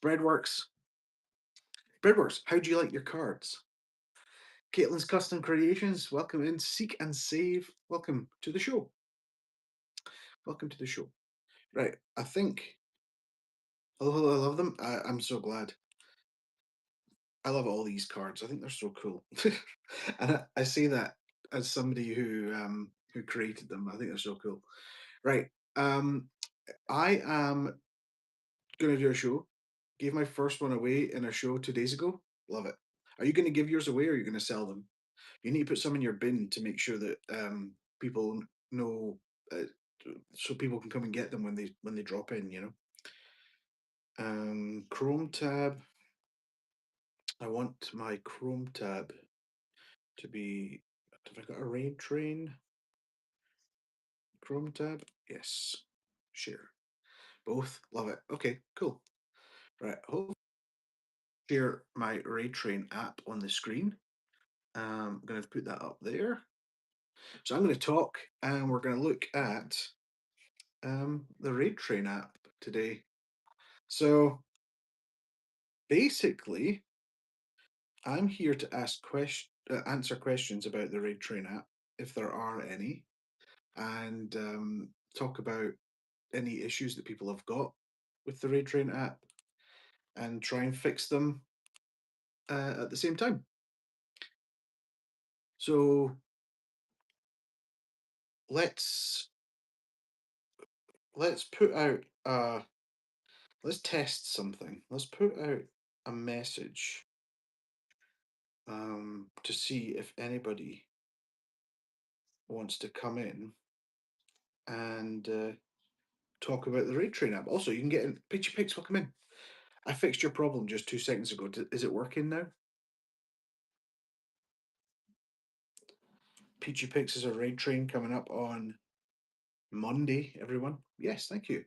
Breadworks. Breadworks, how do you like your cards? Caitlin's Custom Creations, welcome in. Seek and Save, welcome to the show. Welcome to the show. Right, I think. Oh, I love them. I'm so glad. I love all these cards. I think they're so cool, and I say that as somebody who created them. I think they're so cool. Right, I am going to do a show. Gave my first one away in a show 2 days ago. Love it. Are you going to give yours away, or are you going to sell them? You need to put some in your bin to make sure that people know, uh, so people can come and get them when they drop in. Chrome tab. I want my Chrome tab to be. Have I got a raid train Chrome tab? Yes. Share. Both. Love it. Okay. Cool. Right. I'll share my raid train app on the screen. I'm going to put that up there. So I'm going to talk, and we're going to look at the raid train app today. So basically, I'm here to answer questions about the raid train app, if there are any, and talk about any issues that people have got with the raid train app, and try and fix them at the same time. So let's put out let's test something. Let's put out a message to see if anybody wants to come in and talk about the raid train app. Also, you can get in. Pitchy Picks, welcome in. I fixed your problem just 2 seconds ago. Is it working now? Peachy Picks is a raid train coming up on Monday, everyone. Yes, thank you.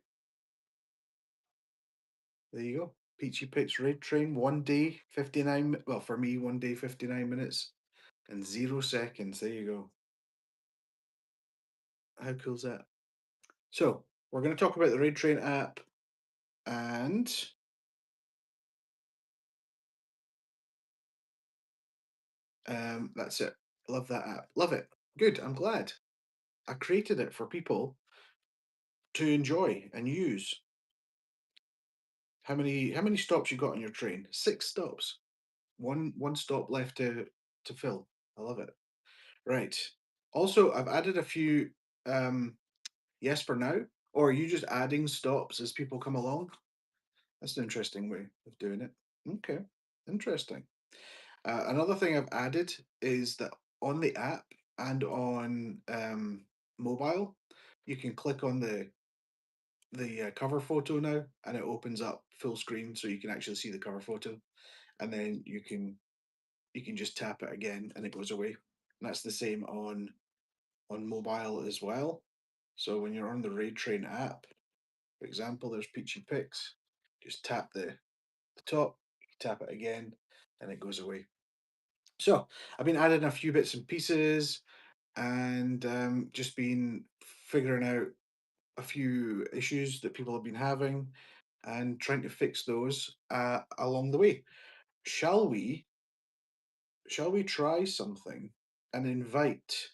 There you go. Peachy Picks raid train, 1 day, 59. Well, for me, 1 day, 59 minutes and 0 seconds. There you go. How cool is that? So, we're going to talk about the raid train app, and that's it. Love that app. Love it. Good. I'm glad. I created it for people to enjoy and use. How many stops you got on your train? 6 stops. One stop left to fill. I love it. Right. Also, I've added a few yes for now, or are you just adding stops as people come along? That's an interesting way of doing it. Okay. Interesting. Another thing I've added is that on the app and on mobile, you can click on the cover photo now, and it opens up full screen, so you can actually see the cover photo, and then you can just tap it again, and it goes away. And that's the same on mobile as well. So when you're on the Raid Train app, for example, there's Peachy Picks. Just tap the top, tap it again, and it goes away. So I've been adding a few bits and pieces, and just been figuring out a few issues that people have been having and trying to fix those along the way. Shall we? Shall we try something and invite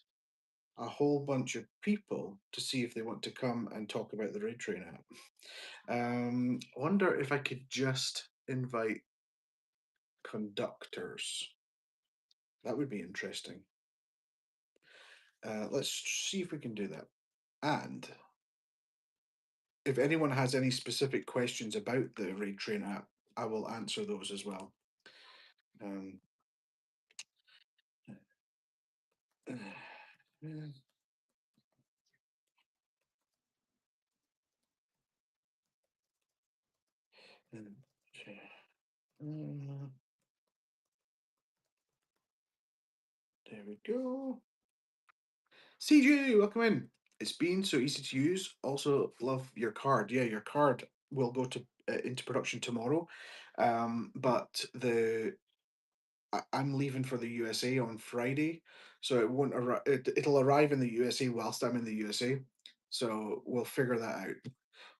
a whole bunch of people to see if they want to come and talk about the Raid Train app? Wonder if I could just invite conductors. That would be interesting. Let's see if we can do that. And if anyone has any specific questions about the Raid Train app, I will answer those as well. Um, there we go. CJ, welcome in. It's been so easy to use. Also, love your card. Yeah, your card will go to into production tomorrow, but I'm leaving for the USA on Friday, so it won't arrive. It'll arrive in the USA whilst I'm in the USA. So we'll figure that out.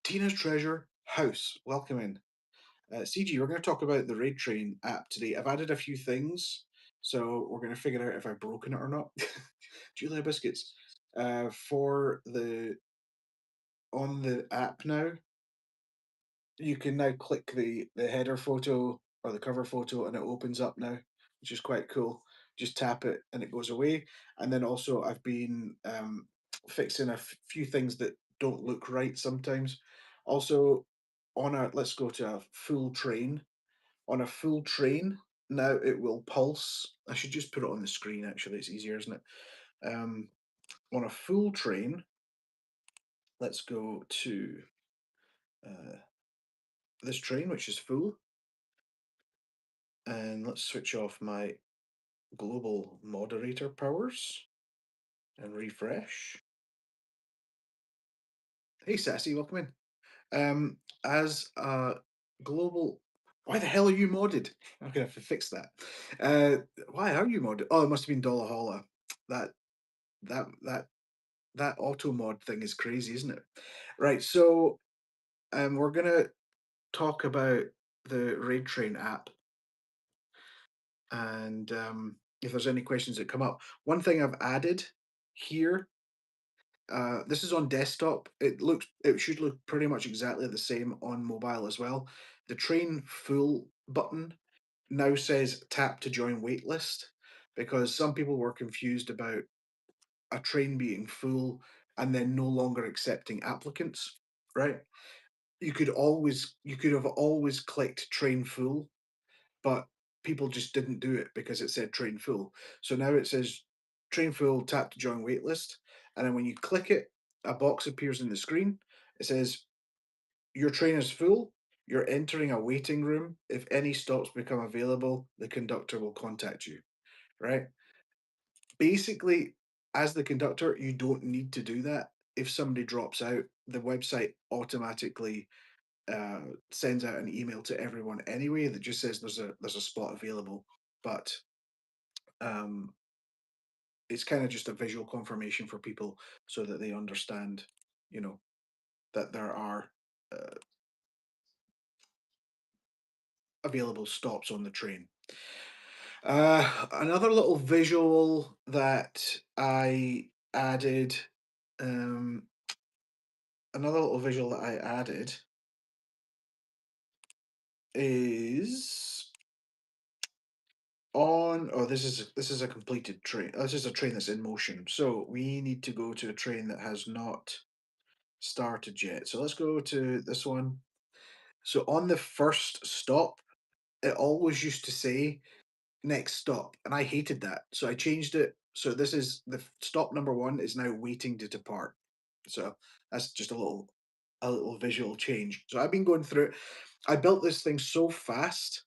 Tina's Treasure House, welcome in. CG, we're going to talk about the Raid Train app today. I've added a few things, so we're going to figure out if I've broken it or not. Julia biscuits. For the On the app now, you can now click the header photo or the cover photo, and it opens up now, which is quite cool. Just tap it and it goes away. And then also, I've been fixing a few things that don't look right sometimes. Also, let's go to a full train. On a full train, now it will pulse. I should just put it on the screen, actually. It's easier, isn't it? On a full train, let's go to uh, this train, which is full. And let's switch off my global moderator powers and refresh. Hey, Sassy, welcome in. As a global, why the hell are you modded? I'm gonna have to fix that. Why are you modded? Oh, it must have been Dollar Holla. That that that that auto mod thing is crazy, isn't it? Right. So, we're gonna talk about the Raid Train app, and if there's any questions that come up. One thing I've added here. This is on desktop. It should look pretty much exactly the same on mobile as well. The train full button now says tap to join waitlist, because some people were confused about a train being full and then no longer accepting applicants, right? You could have always clicked train full, but people just didn't do it because it said train full. So now it says train full, tap to join waitlist. And then when you click it, a box appears in the screen. It says, your train is full. You're entering a waiting room. If any stops become available, the conductor will contact you. Right? Basically, as the conductor, you don't need to do that. If somebody drops out, the website automatically uh, sends out an email to everyone anyway that just says there's a spot available. But um, it's kind of just a visual confirmation for people so that they understand, you know, that there are uh, available stops on the train. Another little visual that I added, um, another little visual that I added is on. Oh, this is a completed train. This is a train that's in motion. So we need to go to a train that has not started yet. So let's go to this one. So on the first stop, it always used to say next stop, and I hated that. So I changed it. So this is the stop number one is now waiting to depart. So that's just a little visual change. So I've been going through it. I built this thing so fast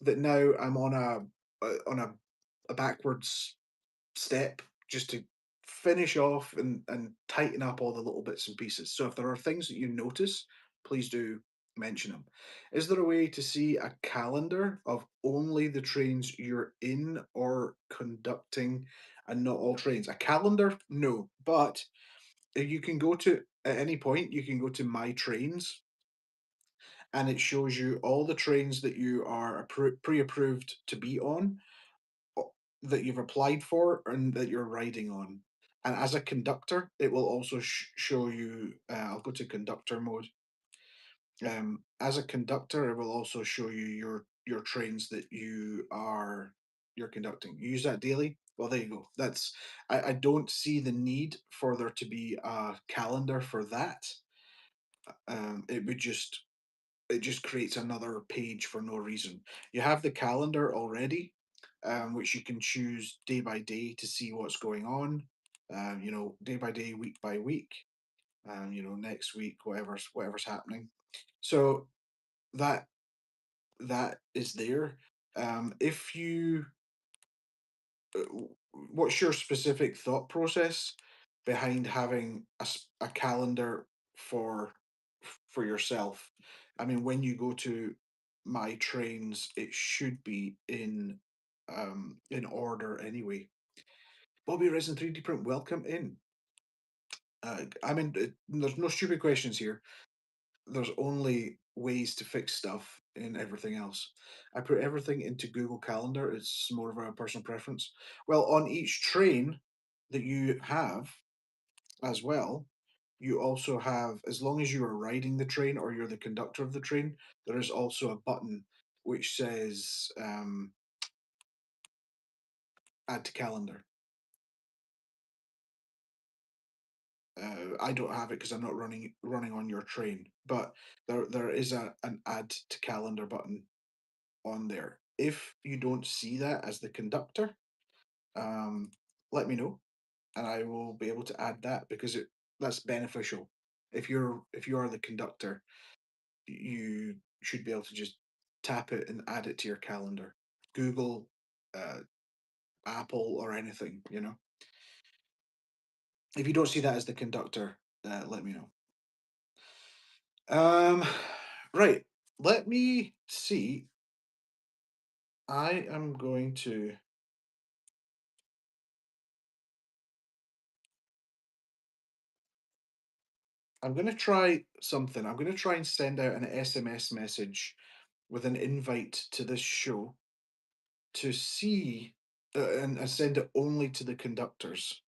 that now I'm on a backwards step just to finish off and tighten up all the little bits and pieces. So if there are things that you notice, please do mention them. Is there a way to see a calendar of only the trains you're in or conducting and not all trains? A calendar? No, but you can go to at any point you can go to my trains, and it shows you all the trains that you are pre-approved to be on, that you've applied for and that you're riding on. And as a conductor, it will also show you. I'll go to conductor mode. As a conductor, it will also show you your trains that you're conducting. You use that daily. Well, there you go. I don't see the need for there to be a calendar for that. It would just it just creates another page for no reason. You have the calendar already, which you can choose day by day to see what's going on. Day by day, week by week. Next week, whatever's happening. So that that is there. If you What's your specific thought process behind having a calendar for yourself? I mean, when you go to my trains, it should be in order anyway. Bobby Resin 3D print, welcome in. There's no stupid questions here. There's only ways to fix stuff in everything else. I put everything into Google Calendar. It's more of a personal preference. Well, on each train that you have as well, you also have, as long as you are riding the train or you're the conductor of the train, there is also a button which says add to calendar. I don't have it because I'm not running on your train, but there is an add to calendar button on there. If you don't see that as the conductor, um, let me know, and I will be able to add that because that's beneficial. If you are the conductor, you should be able to just tap it and add it to your calendar. Google, uh, Apple, or anything. If you don't see that as the conductor, let me know. Um, right. Let me see. I am going to. I'm going to try something. I'm going to try and send out an SMS message with an invite to this show to see, and I send it only to the conductors,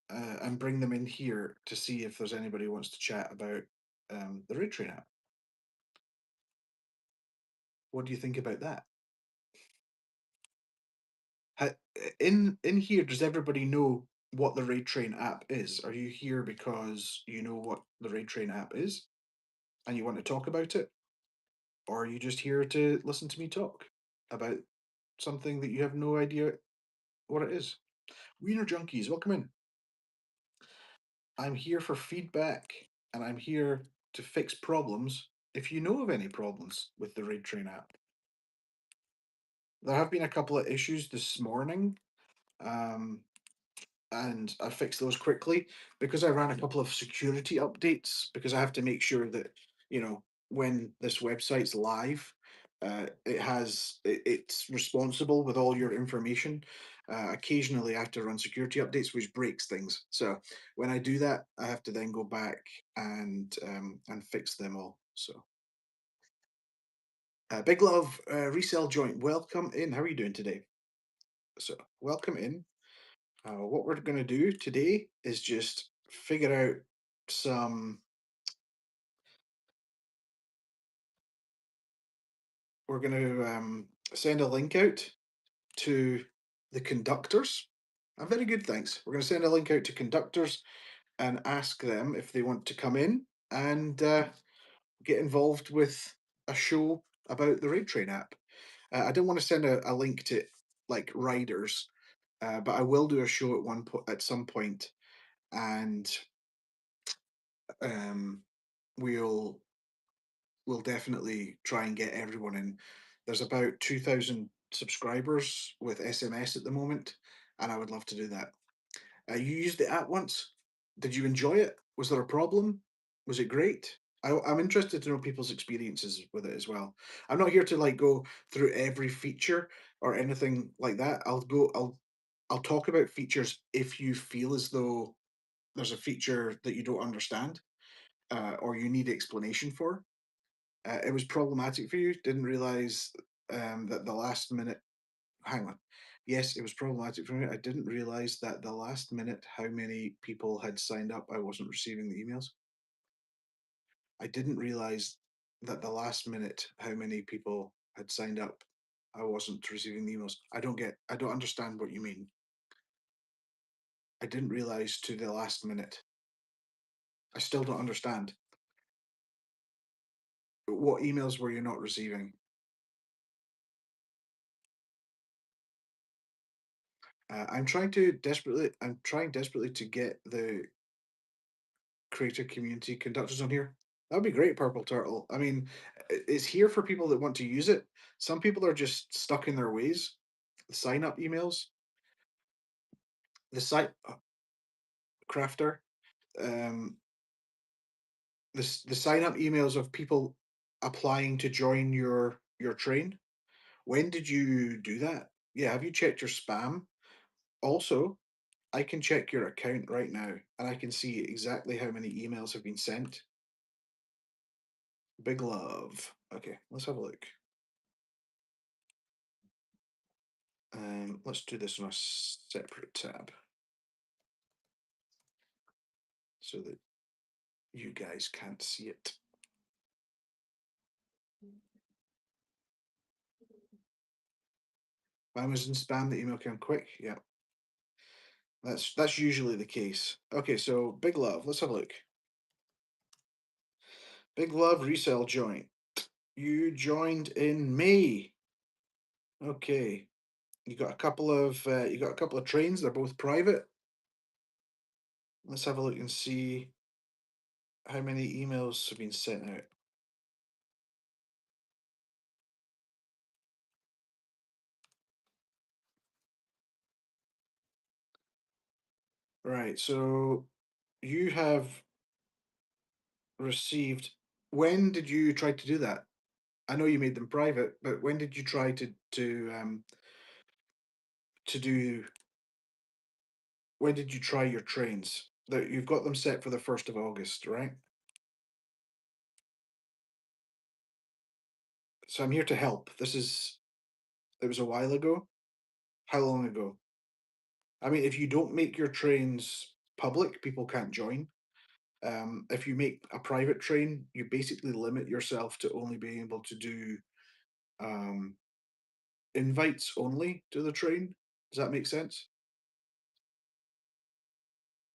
and bring them in here to see if there's anybody who wants to chat about the Raid Train app. What do you think about that? In here, does everybody know what the Raid Train app is? Are you here because you know what the Raid Train app is and you want to talk about it, or are you just here to listen to me talk about something that you have no idea what it is? Wiener Junkies, welcome in. I'm here for feedback and I'm here to fix problems if you know of any problems with the Raid Train app. There have been a couple of issues this morning, um, and I fixed those quickly because I ran a couple of security updates because I have to make sure that, when this website's live, it's responsible with all your information. Occasionally, I have to run security updates, which breaks things. So when I do that, I have to then go back and fix them all. So big love, resell joint. Welcome in. How are you doing today? So welcome in. What we're going to do today is just figure out some. We're going to send a link out to the conductors. I'm very good, thanks. We're going to send a link out to conductors and ask them if they want to come in and get involved with a show about the Raid Train app. I don't want to send a link to like riders, but I will do a show at some point, and um, we'll definitely try and get everyone in. There's about 2,000 subscribers with SMS at the moment, and I would love to do that. You used the app once. Did you enjoy it? Was there a problem? Was it great? I'm interested to know people's experiences with it as well. I'm not here to like go through every feature or anything like that. I'll talk about features if you feel as though there's a feature that you don't understand, or you need explanation for. It was problematic for you. Didn't realize that the last minute. Hang on. Yes, it was problematic for me. I didn't realize that the last minute how many people had signed up. I wasn't receiving the emails. I didn't realize that the last minute how many people had signed up. I wasn't receiving the emails. I don't understand what you mean. I didn't realize to the last minute. I still don't understand. What emails were you not receiving? I'm trying desperately to get the creator community conductors on here. That would be great, Purple Turtle. I mean, it's here for people that want to use it. Some people are just stuck in their ways. The sign up emails, the site crafter, um, the sign up emails of people applying to join your train. When did you do that? Yeah, have you checked your spam? Also, I can check your account right now and I can see exactly how many emails have been sent. Big love. Okay, let's have a look. Let's do this on a separate tab so that you guys can't see it. Mine was in spam. The email came quick. Yeah, that's usually the case. Okay, so big love. Let's have a look. Big love resell joint. You joined in May. Okay, you got a couple of trains. They're both private. Let's have a look and see how many emails have been sent out. Right, so you have received. When did you try to do that? I know you made them private, but when did you try to do? When did you try your trains? That you've got them set for the 1st of August, right? So I'm here to help. It was a while ago. How long ago? I mean, if you don't make your trains public, people can't join. If you make a private train, you basically limit yourself to only being able to do um, invites only to the train. Does that make sense?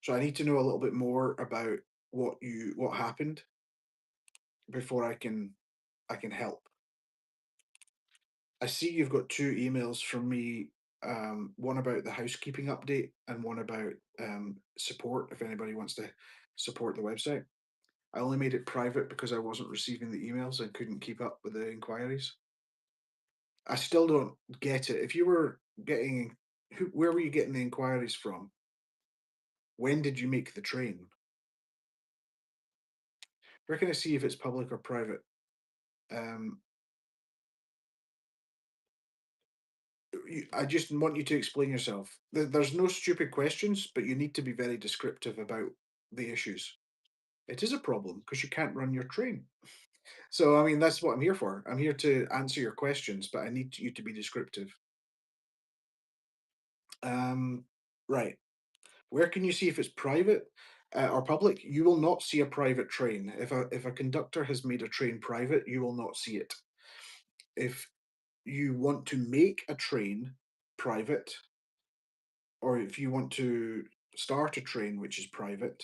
So I need to know a little bit more about what happened before I can help. I see you've got two emails from me, one about the housekeeping update and one about support if anybody wants to support the website. I only made it private because I wasn't receiving the emails and couldn't keep up with the inquiries. I still don't get it. If you were getting, where were you getting the inquiries from? When did you make the train? Where can I see if it's public or private? Um, I just want you to explain yourself. There's no stupid questions, but you need to be very descriptive about the issues. It is a problem because you can't run your train. So, I mean, that's what I'm here for. I'm here to answer your questions, but I need you to be descriptive. Um, right. Where can you see if it's private or public? You will not see a private train. If a conductor has made a train private, you will not see it. If you want to make a train private, or if you want to start a train which is private,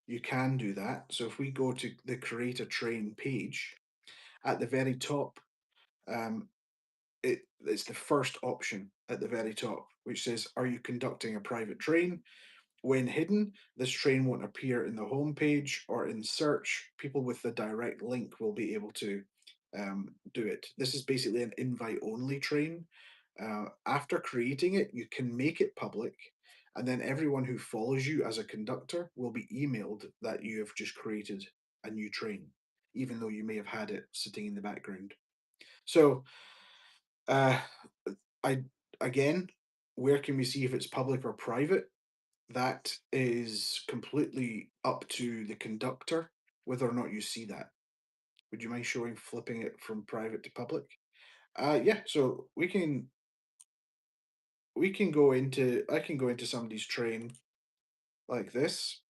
you can do that. So if we go to the create a train page, at the very top, um, it's the first option at the very top, which says, "Are you conducting a private train?" When hidden, this train won't appear in the home page or in search. People with the direct link will be able to do it. This is basically an invite only train. After creating it, you can make it public, and then everyone who follows you as a conductor will be emailed that you have just created a new train, even though you may have had it sitting in the background. So, uh, I again, where can we see if it's public or private? That is completely up to the conductor whether or not you see that. Would you mind showing flipping it from private to public? Yeah, so we can go into I can go into somebody's train like this.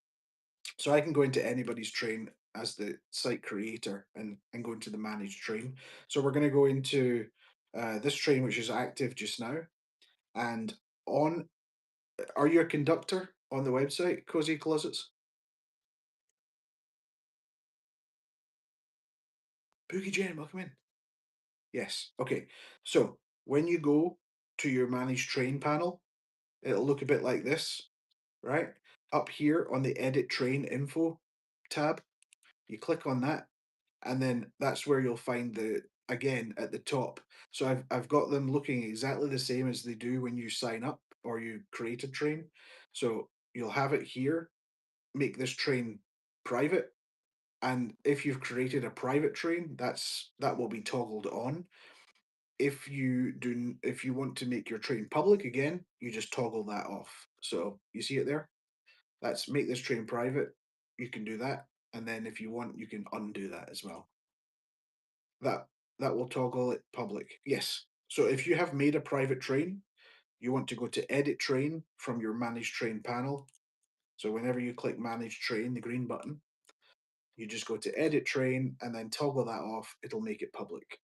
So I can go into anybody's train as the site creator and go into the managed train. So we're going to go into this train which is active just now. And on are you a conductor on the website, Cozy Closets? Boogie Jane, welcome in. Yes. Okay. So when you go to your managed train panel, it'll look a bit like this, right? Up here on the edit train info tab, you click on that, and then that's where you'll find the again at the top. So I've got them looking exactly the same as they do when you sign up or you create a train. So you'll have it here, make this train private. And if you've created a private train, that will be toggled on. If you want to make your train public again, you just toggle that off. So you see it there? That's make this train private. You can do that. And then if you want, you can undo that as well. That that will toggle it public. Yes. So if you have made a private train, you want to go to edit train from your manage train panel. So whenever you click manage train, the green button, you just go to edit train and then toggle that off. It'll make it public.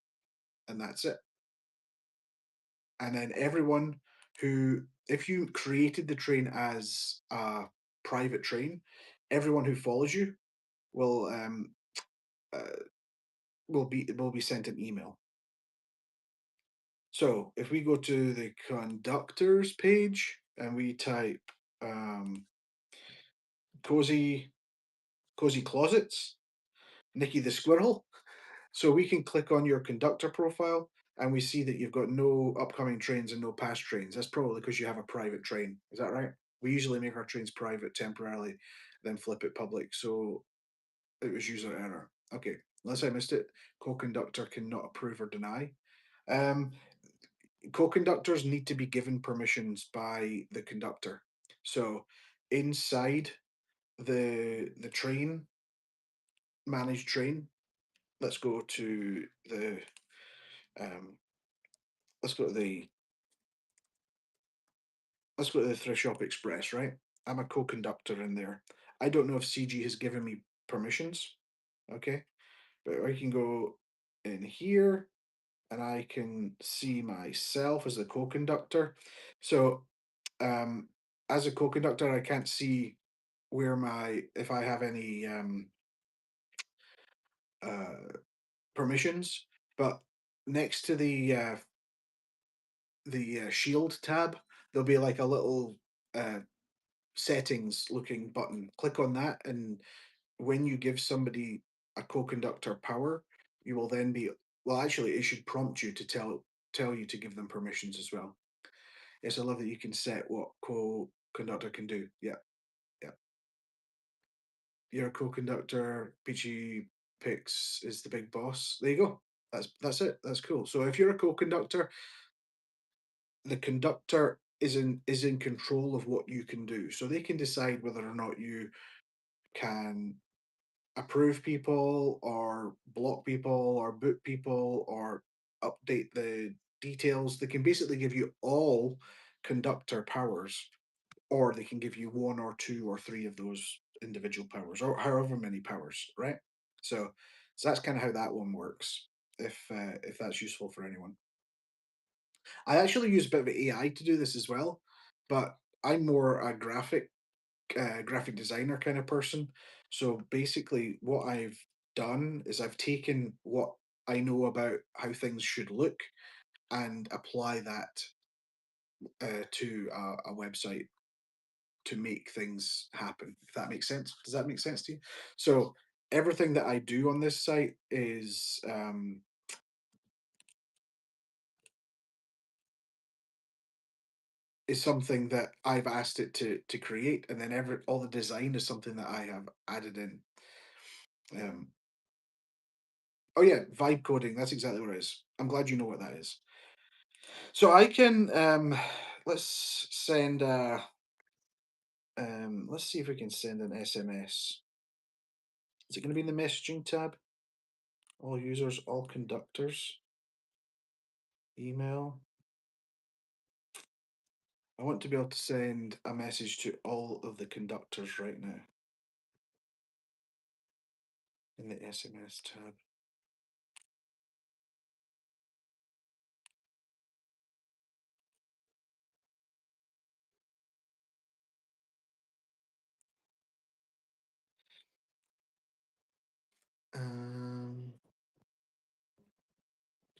And that's it. And then everyone who, if you created the train as a private train, everyone who follows you will uh, will be sent an email. So if we go to the conductors page and we type um, cozy cozy closets, Nicky the squirrel, so we can click on your conductor profile and we see that you've got no upcoming trains and no past trains. That's probably because you have a private train. Is that right? We usually make our trains private temporarily, then flip it public. So it was user error. Okay, unless I missed it, co-conductor cannot approve or deny. Um, Co-conductors need to be given permissions by the conductor. So inside the train, managed train, let's go to the um, let's go to the let's go to the Thrift Shop Express, right? I'm a co-conductor in there. I don't know if CG has given me permissions, okay? But I can go in here and I can see myself as a co-conductor. So um, as a co-conductor, I can't see where my if I have any uh, permissions, but next to the shield tab, there'll be like a little uh, settings looking button. Click on that, and when you give somebody a co-conductor power, you will then be well. Actually, it should prompt you to tell you to give them permissions as well. Yes, I love that you can set what co-conductor can do. Yeah, yeah. You're a co-conductor. Peachy Picks is the big boss. There you go. That's it. That's cool. So if you're a co-conductor, the conductor is in control of what you can do. So they can decide whether or not you can approve people or block people or boot people or update the details. They can basically give you all conductor powers, or they can give you one or two or three of those individual powers, or however many powers, right? So that's kind of how that one works. If that's useful for anyone, I actually use a bit of AI to do this as well, but I'm more a graphic designer kind of person. So basically, what I've done is I've taken what I know about how things should look and apply that to a website to make things happen. If that makes sense, does that make sense to you? So everything that I do on this site is something that I've asked it to create, and then all the design is something that I have added in. Um, oh yeah, vibe coding. That's exactly what it is. I'm glad you know what that is. So I can let's send let's see if we can send an SMS. Is it going to be in the messaging tab? All users, all conductors, email. I want to be able to send a message to all of the conductors right now in the SMS tab. Um,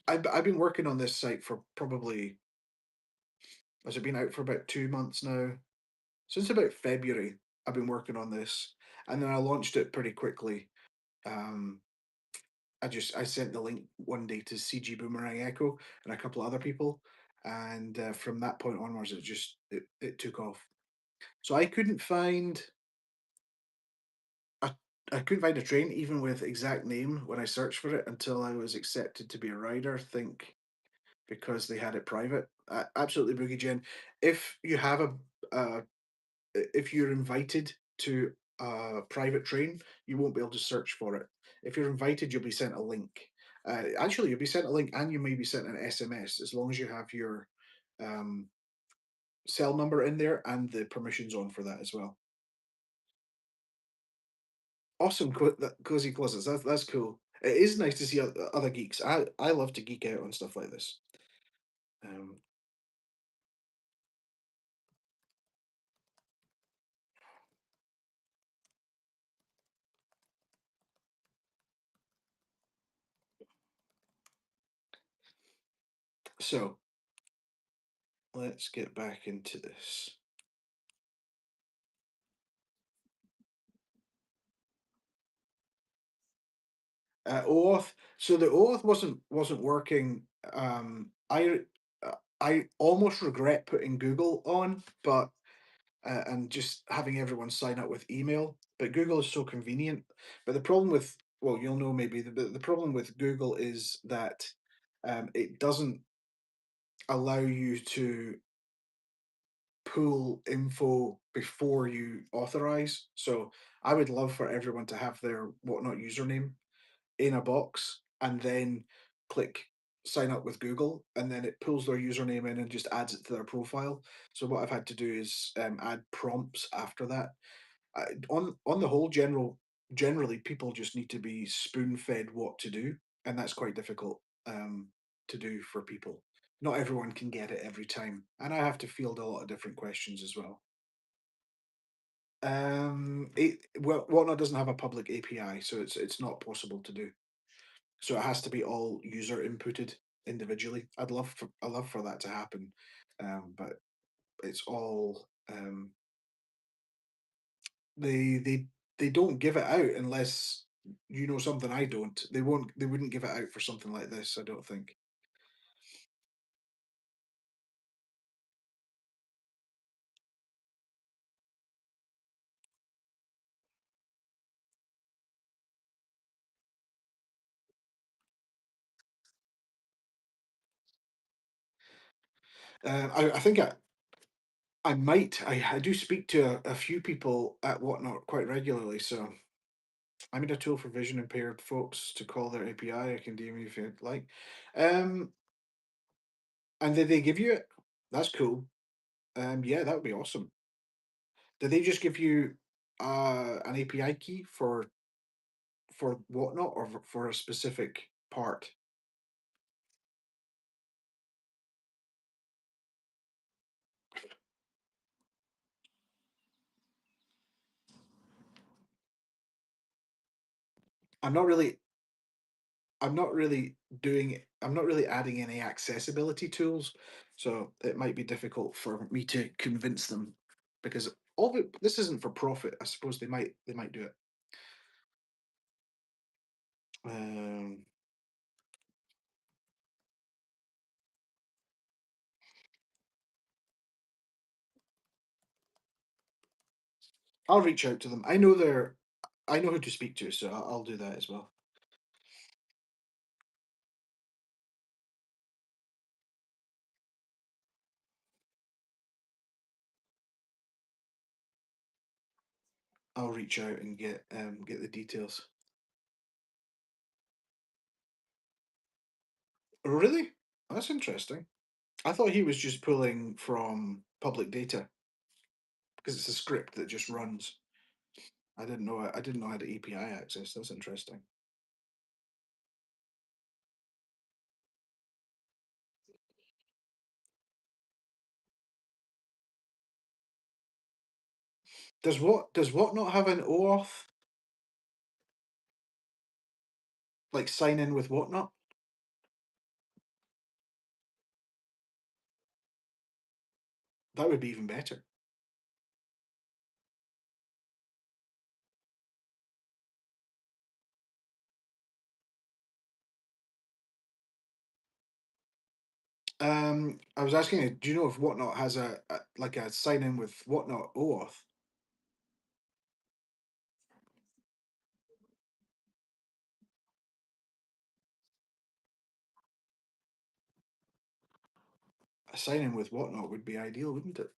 I've been working on this site for probably has it been out for about 2 months now? Since about February, I've been working on this, and then I launched it pretty quickly. Um, I sent the link one day to CG Boomerang Echo and a couple of other people, and from that point onwards, it took off. So I, I couldn't find a train even with exact name when I searched for it until I was accepted to be a rider. Think because they had it private. Absolutely, Boogie Jen. If you have uh, if you're invited to a private train, you won't be able to search for it. If you're invited, you'll be sent a link, Actually, you'll be sent a link and you may be sent an SMS as long as you have your um, cell number in there and the permissions on for that as well. Awesome, cozy closets. That's cool. It is nice to see other geeks. I love to geek out on stuff like this. Um, so let's get back into this. OAuth. So the OAuth wasn't working. I almost regret putting Google on, but and just having everyone sign up with email. But Google is so convenient. But the problem with, well, you'll know maybe the problem with Google is that it doesn't allow you to pull info before you authorize. So I would love for everyone to have their whatnot username in a box and then click sign up with Google, and then it pulls their username in and just adds it to their profile. So what I've had to do is add prompts after that. On the whole, generally people just need to be spoon fed what to do, and that's quite difficult to do for people. Not everyone can get it every time, and I have to field a lot of different questions as well. Well, Whatnot doesn't have a public API, so it's not possible to do. So it has to be all user inputted individually. I love for that to happen, but it's all they they don't give it out unless you know something I don't. They wouldn't give it out for something like this. I don't think. I think I might I do speak to a few people at Whatnot quite regularly, so I made a tool for vision impaired folks to call their API. I can DM you if you'd like. Um, and did they give you it? That's cool. Yeah, that would be awesome. Did they just give you an API key for Whatnot or for a specific part? I'm not really I'm not really I'm not really adding any accessibility tools, so it might be difficult for me to convince them because all of it, this isn't for profit. I suppose they might do it. Um, I'll reach out to them. I know who to speak to, so I'll do that as well. I'll reach out and get the details. Oh, really? That's interesting. I thought he was just pulling from public data because it's a script that just runs. I didn't know how to API access. That's interesting. Does what not have an OAuth like sign in with whatnot? That would be even better. I was asking you, do you know if whatnot has a like a sign in with whatnot OAuth? A sign in with whatnot would be ideal, wouldn't it?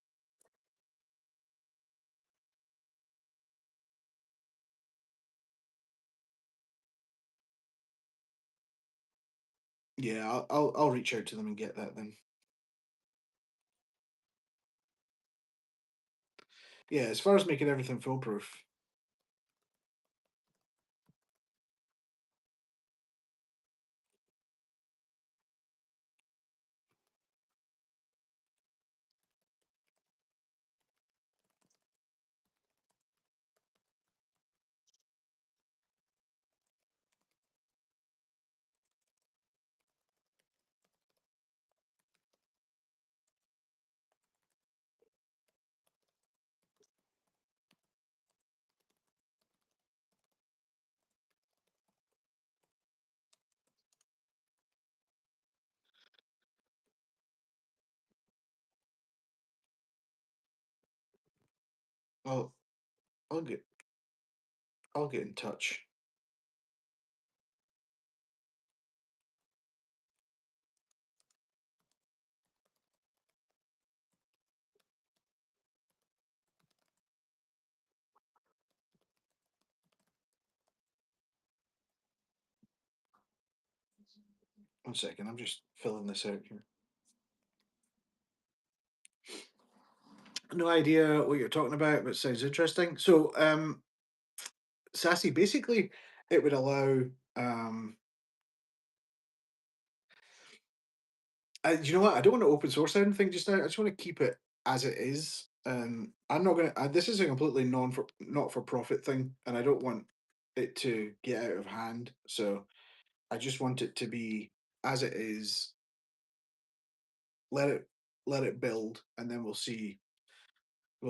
Yeah, I'll reach out to them and get that then. Yeah, as far as making everything foolproof. 'll I'll get I'll get in touch. 1 second, I'm just filling this out here. No idea what you're talking about, but sounds interesting. So, Sassy, basically, it would allow. Um, you know what? I don't want to open source anything just now. I just want to keep it as it is. I'm not gonna. This is a completely non for not for profit thing, and I don't want it to get out of hand. So I just want it to be as it is. Let it let it build, and then we'll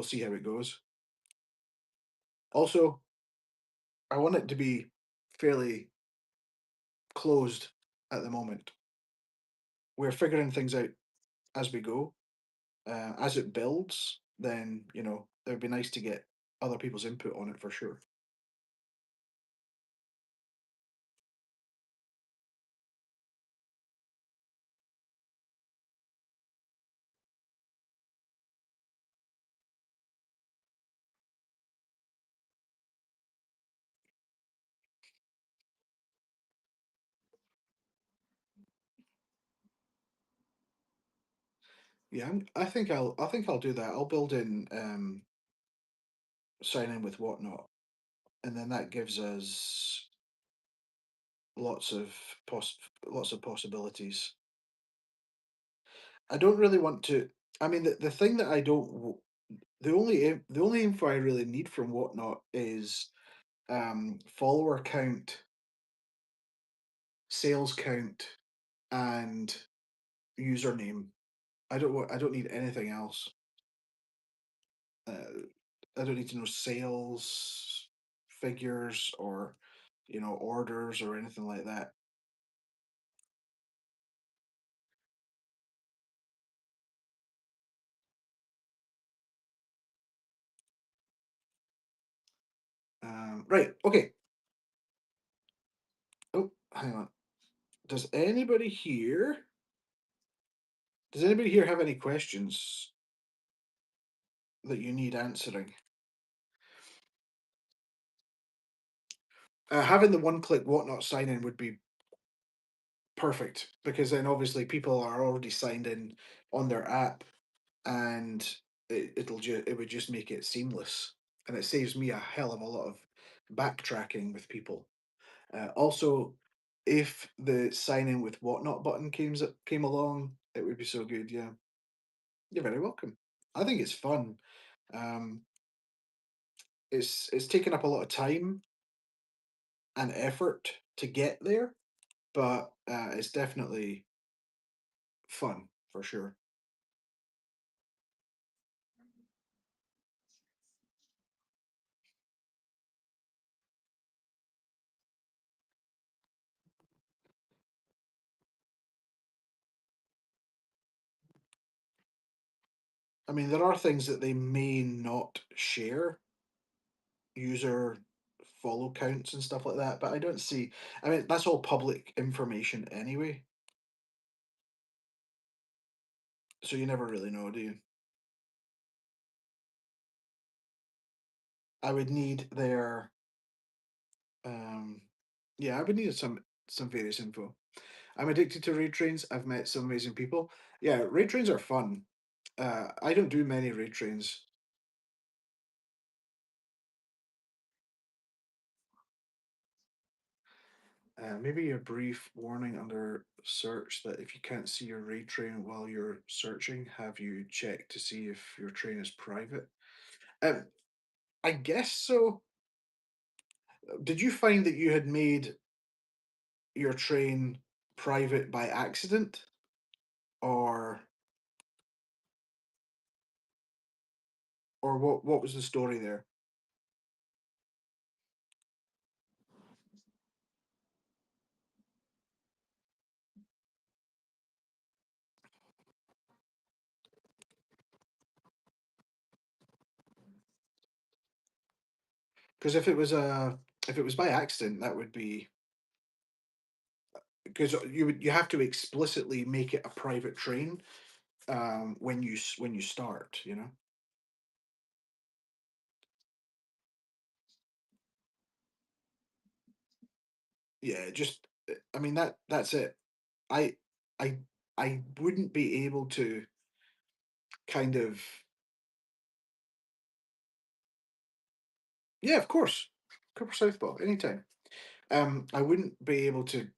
see how it goes. Also, I want it to be fairly closed at the moment. We're figuring things out as we go. As it builds, then it would be nice to get other people's input on it for sure. Yeah, I think I'll do that. I'll build in sign in with whatnot, and then that gives us lots of pos lots of possibilities. I don't really want to. I mean, the thing that I don't the only info I really need from whatnot is follower count, sales count, and username. I don't need anything else. Uh, I don't need to know sales figures or orders or anything like that. Right. Okay. Oh, hang on. Does anybody here? Does anybody here have any questions that you need answering? Having the one-click whatnot sign in would be perfect because then obviously people are already signed in on their app, and it would just make it seamless, and it saves me a hell of a lot of backtracking with people. Also, if the sign in with whatnot button came along, it would be so good. Yeah, you're very welcome. I think it's fun. Um, it's taken up a lot of time and effort to get there, but it's definitely fun for sure. I mean, there are things that they may not share, user follow counts and stuff like that, but I don't see. I mean, that's all public information anyway, so you never really know, do you? I would need their, um, yeah, I would need some various info. I'm addicted to raid trains. I've met some amazing people. Yeah, raid trains are fun. I don't do many raid trains. Maybe a brief warning under search that if you can't see your raid train while you're searching, have you checked to see if your train is private? Um, I guess so. Did you find that you had made your train private by accident, or what was the story there? Because if it was by accident, that would be because you have to explicitly make it a private train when when you start, you know. Yeah, just I mean that's it. I I I wouldn't be able to kind of yeah, of course. Cooper Southpaw, anytime. I wouldn't be able to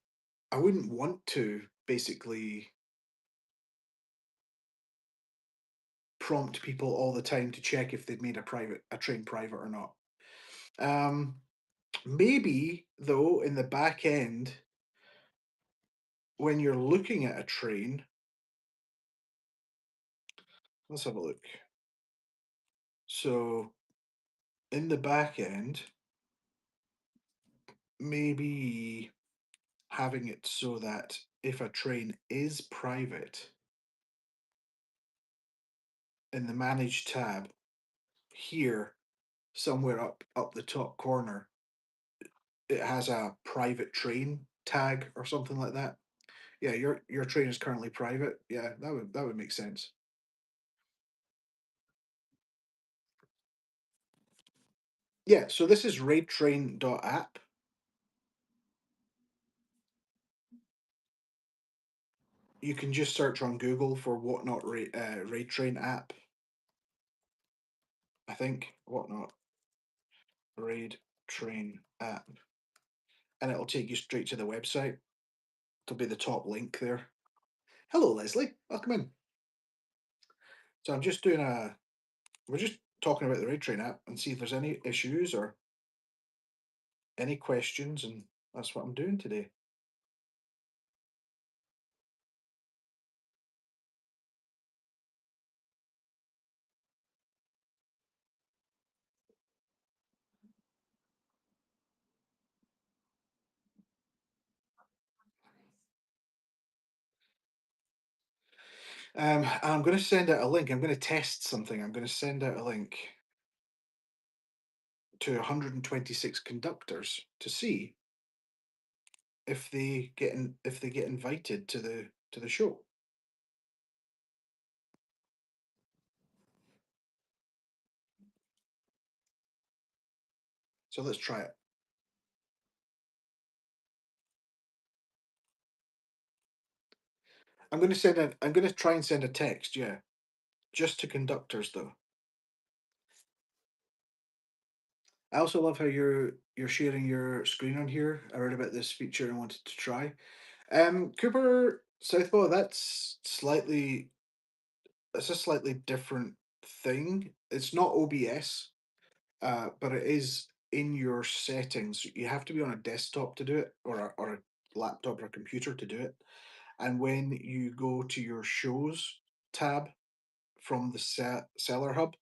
I wouldn't want to basically prompt people all the time to check if they'd made a train private or not. Um maybe though in the back end when you're looking at a train, let's have a look. So in the back end, maybe having it so that if a train is private in the manage tab here somewhere up the top corner it has a private train tag or something like that. Yeah, your train is currently private. Yeah, that would make sense. Yeah, so this is raidtrain.app. You can just search on Google for whatnot raid train app. I think whatnot raid train app, and it'll take you straight to the website. It'll be the top link there. Hello, Leslie. Welcome in. So I'm just doing a. We're just talking about the raid train app and see if there's any issues or any questions, and that's what I'm doing today. I'm going to send out a link. I'm going to test something. I'm going to send out a link to 126 conductors to see if they get invited to the show. So let's try it. I'm going to try and send a text. Yeah, just to conductors though. I also love how you're sharing your screen on here. I read about this feature and wanted to try. Cooper Southpaw, that's a slightly different thing. It's not OBS, but it is in your settings. You have to be on a desktop to do it, or a laptop or a computer to do it. And when you go to your shows tab from the seller hub,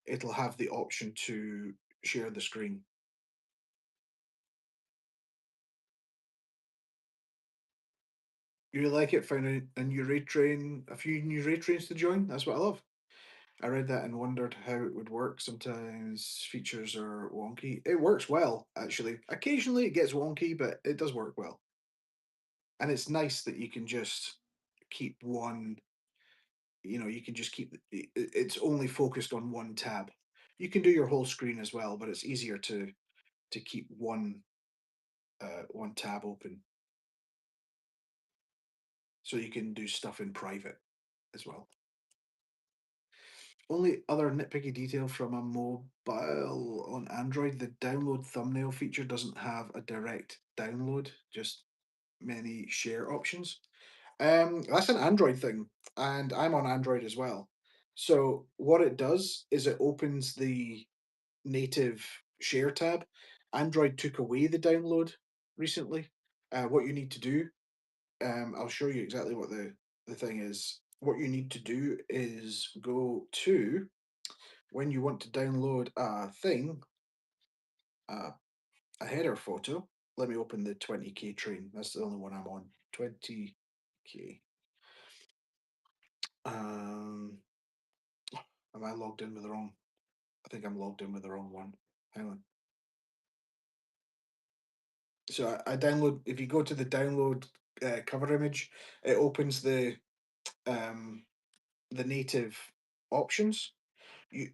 it'll have the option to share the screen. You really like it? Found a new raid train, a few new raid trains to join. That's what I love. I read that and wondered how it would work. Sometimes features are wonky. It works well, actually. Occasionally it gets wonky, but it does work well. And it's nice that you can just keep one, you can just keep it's only focused on one tab. You can do your whole screen as well, but it's easier to keep one tab open. so you can do stuff in private as well. Only other nitpicky detail from a mobile on Android, the download thumbnail feature doesn't have a direct download, just many share options. That's an Android thing, and I'm on Android as well. So what it does is it opens the native share tab. Android took away the download recently. What you need to do, I'll show you exactly what the thing is. What you need to do is go to when you want to download a thing, uh, a header photo. Let me open the 20K train. That's the only one I'm on. 20K. Um, am I logged in with the wrong? I think I'm logged in with the wrong one. Hang on. So I download. If you go to the download cover image, it opens um, the native options. You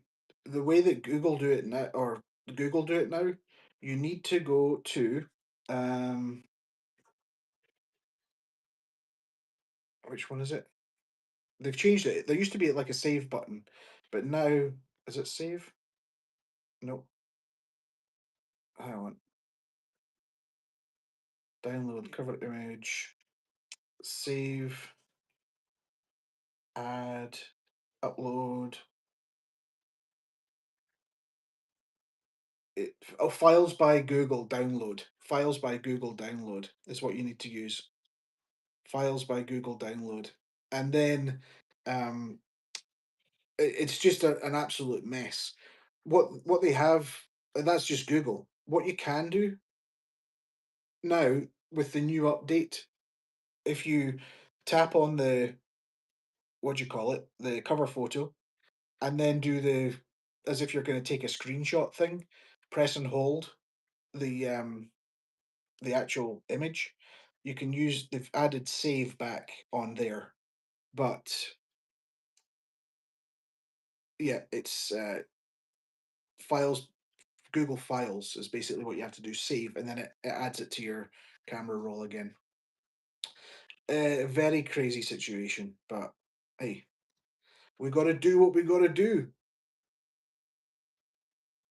the way that Google do it now, or Google do it now, you need to go to um, which one is it? They've changed it. There used to be like a save button, but now is it save? No, hang on. Download cover image, save, add, upload. Files by Google download. Files by Google download is what you need to use. Files by Google download, and then um, it's just an absolute mess. What they have, and that's just Google. What you can do now with the new update, if you tap on the what do you call it, the cover photo, and then do the as if you're going to take a screenshot thing, press and hold the actual image. You can use they've added save back on there, but yeah, it's files. Google Files is basically what you have to do. Save, and then it adds it to your camera roll again. A very crazy situation, but hey, we got to do what we got to do.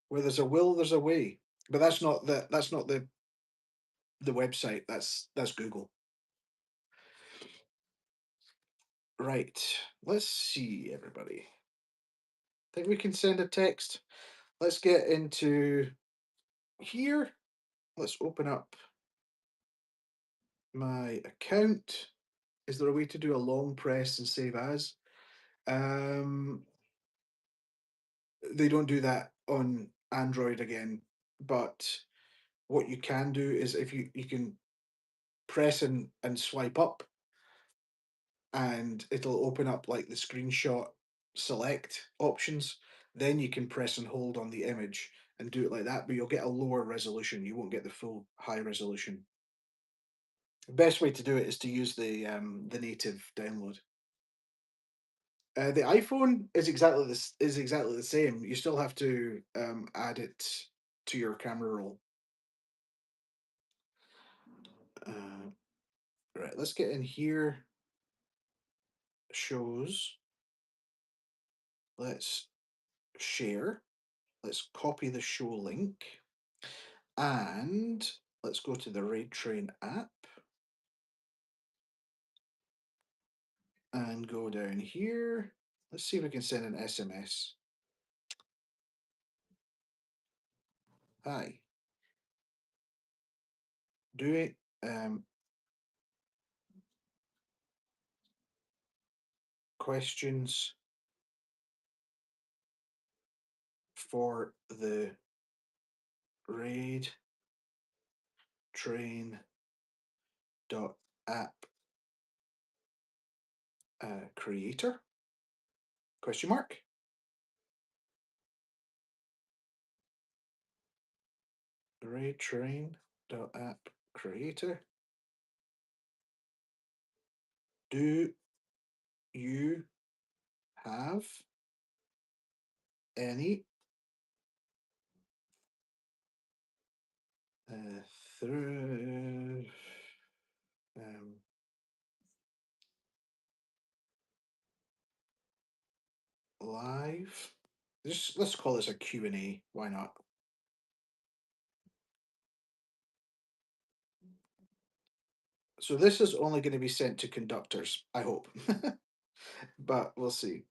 Where there's a will, there's a way. But that's not the website. That's Google. Right. Let's see, everybody. Think we can send a text. Let's get into here. Let's open up my account. Is there a way to do a long press and save as? Um, they don't do that on Android again. But what you can do is if you can press and swipe up, and it'll open up like the screenshot select options. Then you can press and hold on the image and do it like that, but you'll get a lower resolution. You won't get the full high resolution. The best way to do it is to use the native download. The iPhone is exactly the same. You still have to add it to your camera roll. Uh, right, let's get in here. Shows. Let's share. Let's copy the show link, and let's go to the raidtrain app and go down here. Let's see if we can send an SMS. Hi. Do it. Questions for the raid train.app creator? Question mark. Raidtrain.app creator. Do you have any through um, live. Just let's call this a Q&A. Why not? So this is only going to be sent to conductors, I hope. But we'll see.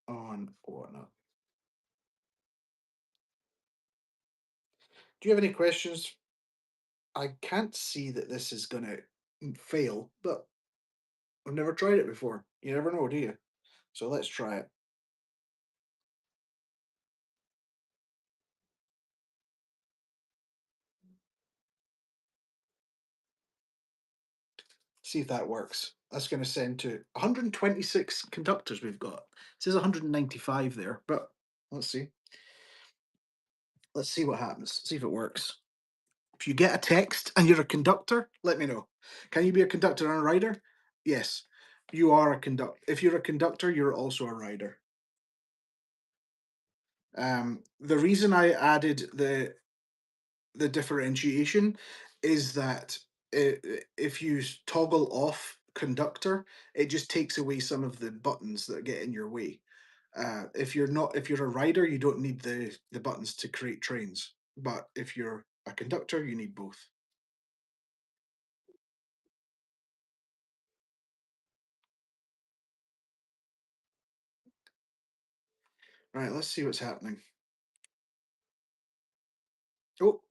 On whatnot. Do you have any questions? I can't see that this is going to fail, but I've never tried it before. You never know, do you? So let's try it. See if that works. That's going to send to 126 conductors we've got. It says 195 there, but let's see. Let's see what happens. See if it works. If you get a text and you're a conductor, let me know. Can you be a conductor and a rider? Yes, you are a conductor. If you're a conductor, you're also a rider. The reason I added the differentiation is that if you toggle off conductor, it just takes away some of the buttons that get in your way. If you're a rider, you don't need the buttons to create trains. But if you're a conductor, you need both. Right, let's see what's happening. Oh,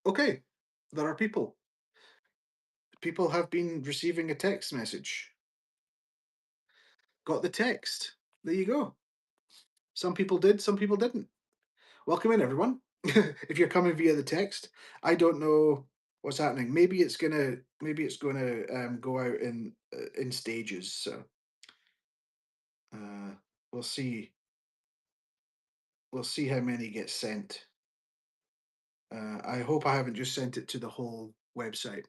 okay. There are people. People have been receiving a text message. Got the text. There you go. Some people did, some people didn't. Welcome in, everyone. If you're coming via the text, I don't know what's happening. Maybe it's gonna go out in stages. So uh, we'll see. We'll see how many get sent. I hope I haven't just sent it to the whole website.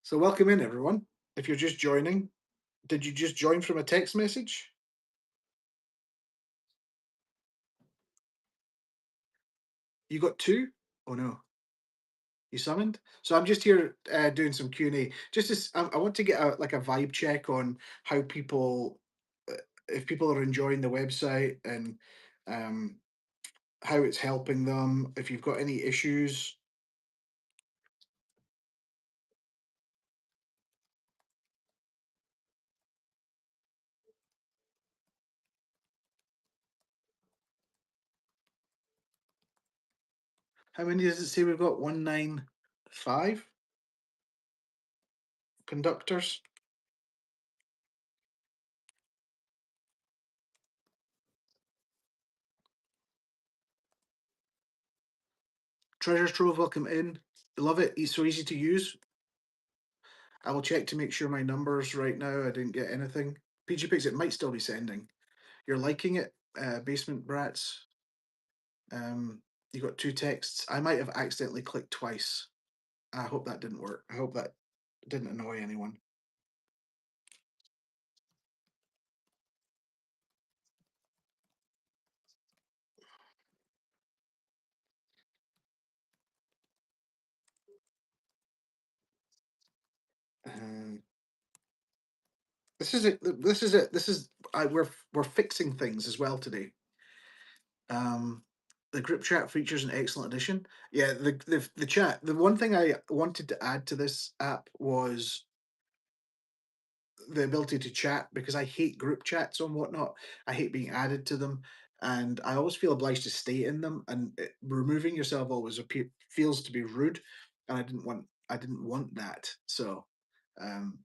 So welcome in, everyone. If you're just joining, did you just join from a text message? You got two? Oh no, you summoned. So I'm just here doing some Q&A. Just as I want to get like a vibe check on how people, uh, if people are enjoying the website and um, how it's helping them. If you've got any issues. How many does it say we've got? 195 conductors. Treasure Trove, welcome in. Love it. It's so easy to use. I will check to make sure my numbers right now. I didn't get anything. PG Pigs, it might still be sending. You're liking it, Basement Brats. You got two texts. I might have accidentally clicked twice. I hope that didn't work. I hope that didn't annoy anyone. Um, this is it. This is it. This is we're fixing things as well today. Um, the group chat features an excellent addition. Yeah, the chat. The one thing I wanted to add to this app was the ability to chat because I hate group chats and whatnot. I hate being added to them, and I always feel obliged to stay in them. And removing yourself always feels to be rude, and I didn't want that. So, um,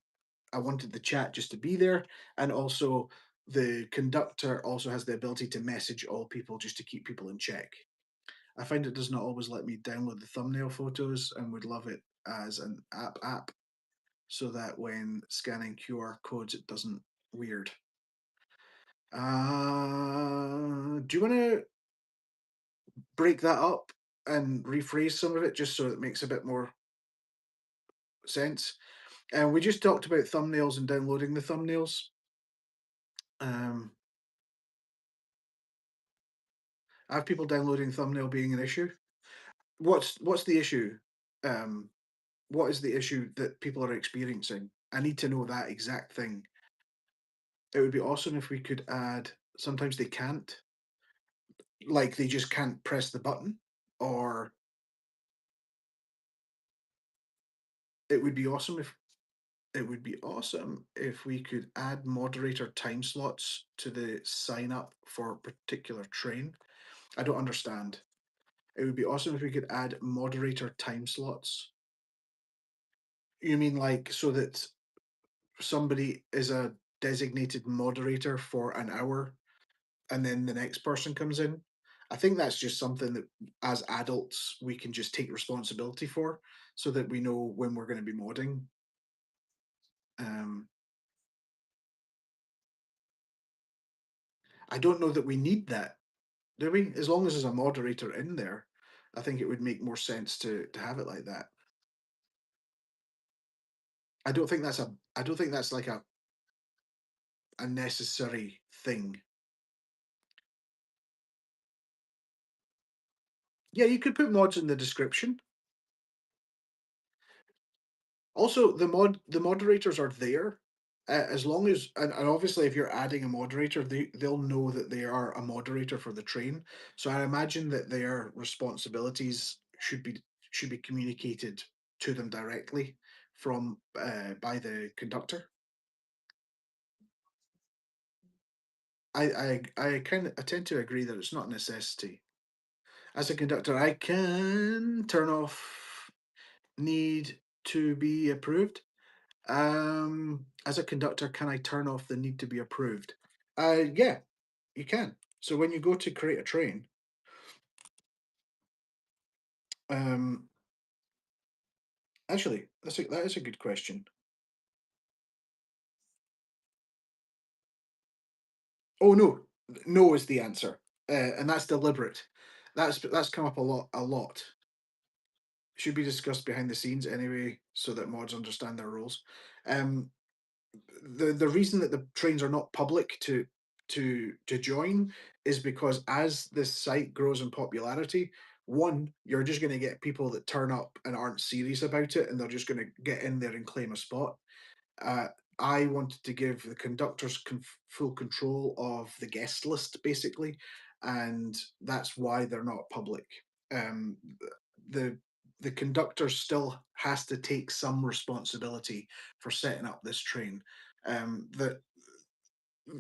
I wanted the chat just to be there, and also the conductor also has the ability to message all people just to keep people in check. I find it does not always let me download the thumbnail photos, and would love it as an app so that when scanning QR codes, it doesn't weird. Do you want to break that up and rephrase some of it just so it makes a bit more sense? And we just talked about thumbnails and downloading the thumbnails. Um, I have people downloading thumbnail being an issue. what's the issue? Um, what is the issue that people are experiencing? I need to know that exact thing. It would be awesome if we could add. Sometimes they can't, like they just can't press the button, or it would be awesome if we could add moderator time slots to the sign up for a particular train. I don't understand. It would be awesome if we could add moderator time slots. You mean like so that somebody is a designated moderator for an hour and then the next person comes in? I think that's just something that as adults we can just take responsibility for so that we know when we're going to be modding. Um, I don't know that we need that, do we? As long as there's a moderator in there, I think it would make more sense to have it like that. I don't think that's like a necessary thing. Yeah, you could put mods in the description. Also, the moderators are there, as long as and obviously if you're adding a moderator, they'll know that they are a moderator for the train. So I imagine that their responsibilities should be communicated to them directly from by the conductor. I tend to agree that it's not a necessity. As a conductor, I can turn off need to be approved. As a conductor, can I turn off the need to be approved? Yeah, you can. So when you go to create a train, um, actually, that is a good question. Oh no, no is the answer, and that's deliberate. That's come up a lot, a lot. Should be discussed behind the scenes anyway, so that mods understand their roles. Um, the reason that the trains are not public to join is because as this site grows in popularity, one, you're just going to get people that turn up and aren't serious about it, and they're just going to get in there and claim a spot. uh, I wanted to give the conductors full control of the guest list, basically, and that's why they're not public. Um, the the conductor still has to take some responsibility for setting up this train.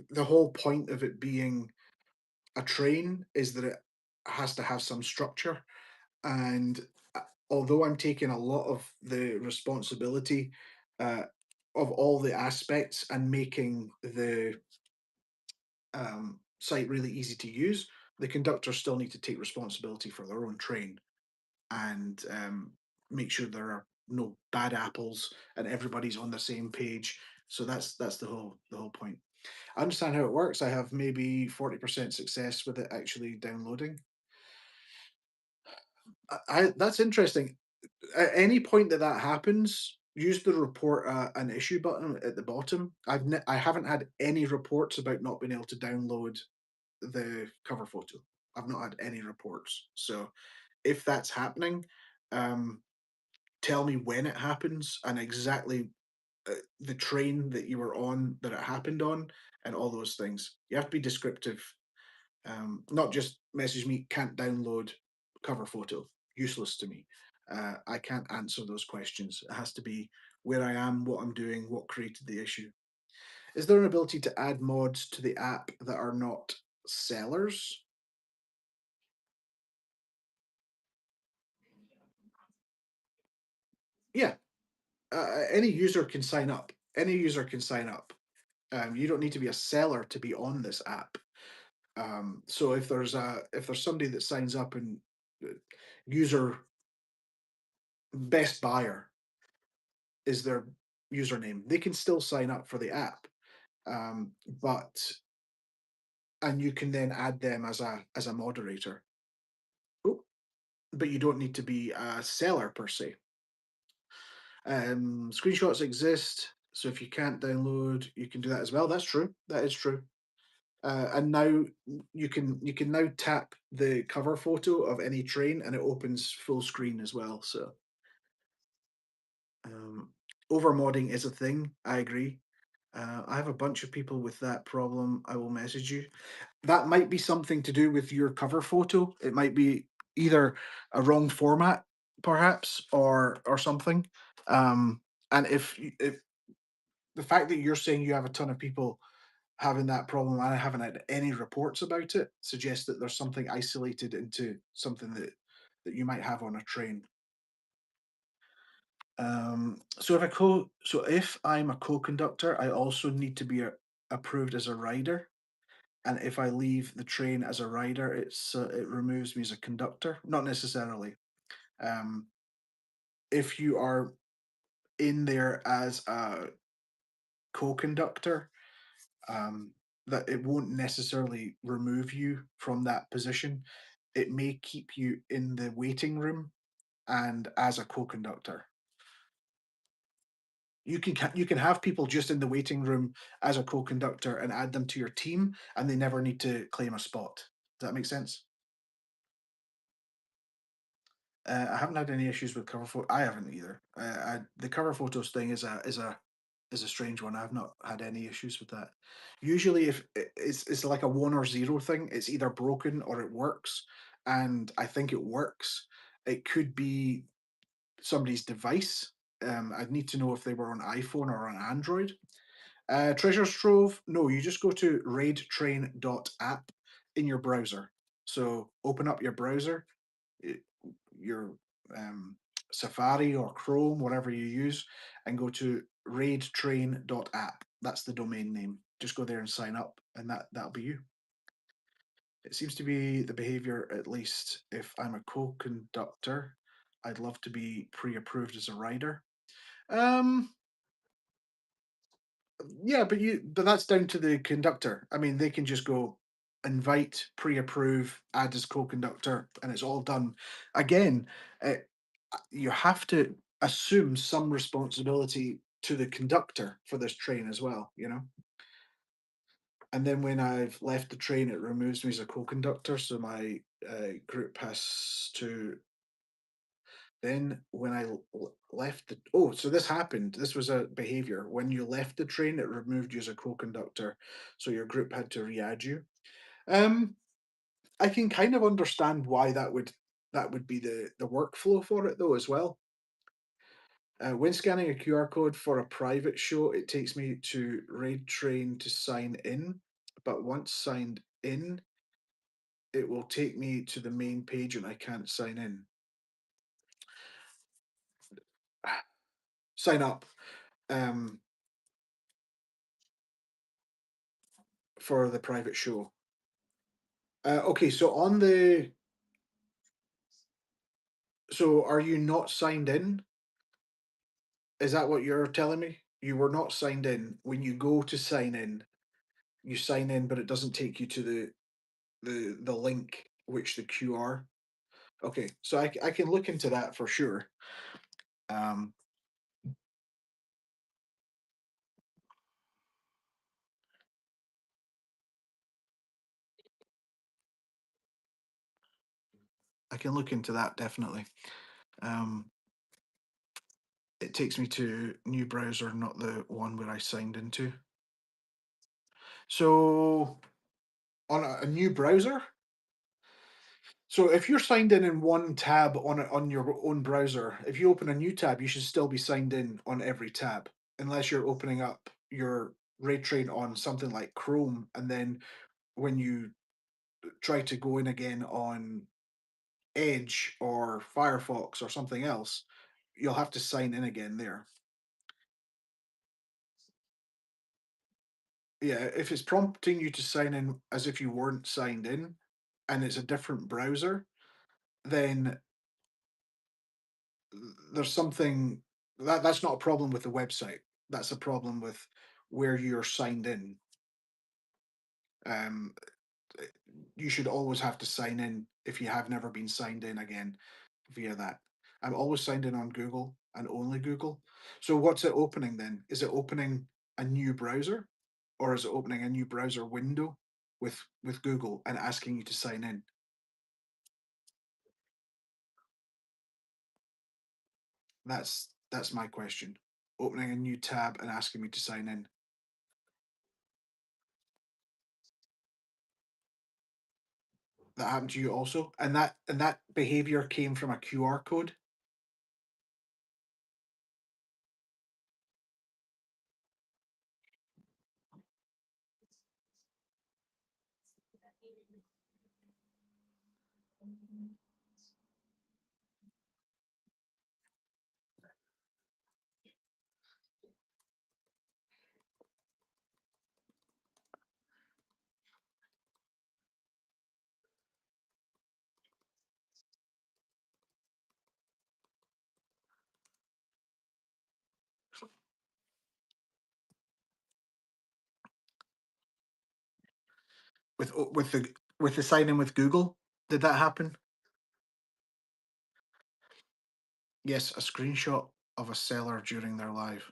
The whole point of it being a train is that it has to have some structure, and although I'm taking a lot of the responsibility uh, of all the aspects and making the site really easy to use, the conductors still need to take responsibility for their own train and make sure there are no bad apples and everybody's on the same page. So that's the whole point. I understand how it works. I have maybe 40% success with it actually downloading. That's interesting. At any point that that happens, use the report an issue button at the bottom. I haven't had any reports about not being able to download the cover photo. I've not had any reports. So if that's happening, um, tell me when it happens and exactly the train that you were on that it happened on and all those things. You have to be descriptive. Not just message me, can't download cover photo, useless to me. I can't answer those questions. It has to be where I am, what I'm doing, what created the issue. Is there an ability to add mods to the app that are not sellers? Yeah, any user can sign up. Any user can sign up. You don't need to be a seller to be on this app. So if there's somebody that signs up and uh, user best buyer is their username, they can still sign up for the app. But and you can then add them as a moderator. Oh, but you don't need to be a seller per se. Screenshots exist, so if you can't download, you can do that as well. That's true. That is true. And now you can now tap the cover photo of any train, and it opens full screen as well. So um, overmodding is a thing. I agree. I have a bunch of people with that problem. I will message you. That might be something to do with your cover photo. It might be either a wrong format, perhaps, or something. Um, and if the fact that you're saying you have a ton of people having that problem and I haven't had any reports about it suggests that there's something isolated into something that you might have on a train. So if I'm a co-conductor, I also need to be approved as a rider. And if I leave the train as a rider, it removes me as a conductor. Not necessarily. Um, if you are in there as a co-conductor, um, that it won't necessarily remove you from that position. It may keep you in the waiting room and as a co-conductor. You can have people just in the waiting room as a co-conductor and add them to your team, and they never need to claim a spot. Does that make sense? I haven't had any issues with cover photo. I haven't either. The cover photos thing is a strange one. I've not had any issues with that. Usually, if it's like a one or zero thing, it's either broken or it works, and I think it works. It could be somebody's device. I'd need to know if they were on iPhone or on Android. Treasure Trove, no, you just go to raidtrain.app in your browser. So open up your browser, i- your Safari or Chrome, whatever you use, and go to raidtrain.app. That's the domain name. Just go there and sign up, and that'll be you. It seems to be the behavior, at least if I'm a co-conductor. I'd love to be pre-approved as a rider. Um, yeah, but that's down to the conductor. I mean, they can just go invite, pre-approve, add as co-conductor, and it's all done. Again, you have to assume some responsibility to the conductor for this train as well, you know? And then when I've left the train, it removes me as a co-conductor, so my group has to. Then when left the so this happened. This was a behavior. When you left the train, it removed you as a co-conductor, so your group had to re-add you. Um, I can kind of understand why that would be the workflow for it though as well. When scanning a QR code for a private show, it takes me to Raid Train to sign in, but once signed in, it will take me to the main page and I can't sign in. Sign up um, for the private show. Okay, so are you not signed in? Is that what you're telling me? You were not signed in. When you go to sign in, you sign in, but it doesn't take you to the link, which the QR. Okay, so I can look into that for sure. Um, I can look into that definitely. Um, it takes me to new browser, not the one where I signed into. So on a new browser. So if you're signed in one tab on your own browser, if you open a new tab, you should still be signed in on every tab, unless you're opening up your Ray Train on something like Chrome, and then when you try to go in again on Edge or Firefox or something else, you'll have to sign in again there. Yeah, if it's prompting you to sign in as if you weren't signed in and it's a different browser, then there's something that's not a problem with the website. That's a problem with where you're signed in. Um, you should always have to sign in if you have never been signed in again via that. I'm always signed in on Google and only Google. So what's it opening then? Is it opening a new browser or is it opening a new browser window? with Google and asking you to sign in? That's my question. Opening a new tab and asking me to sign in. That happened to you also? And that behavior came from a QR code? With the sign in with Google? Did that happen? Yes, a screenshot of a seller during their live.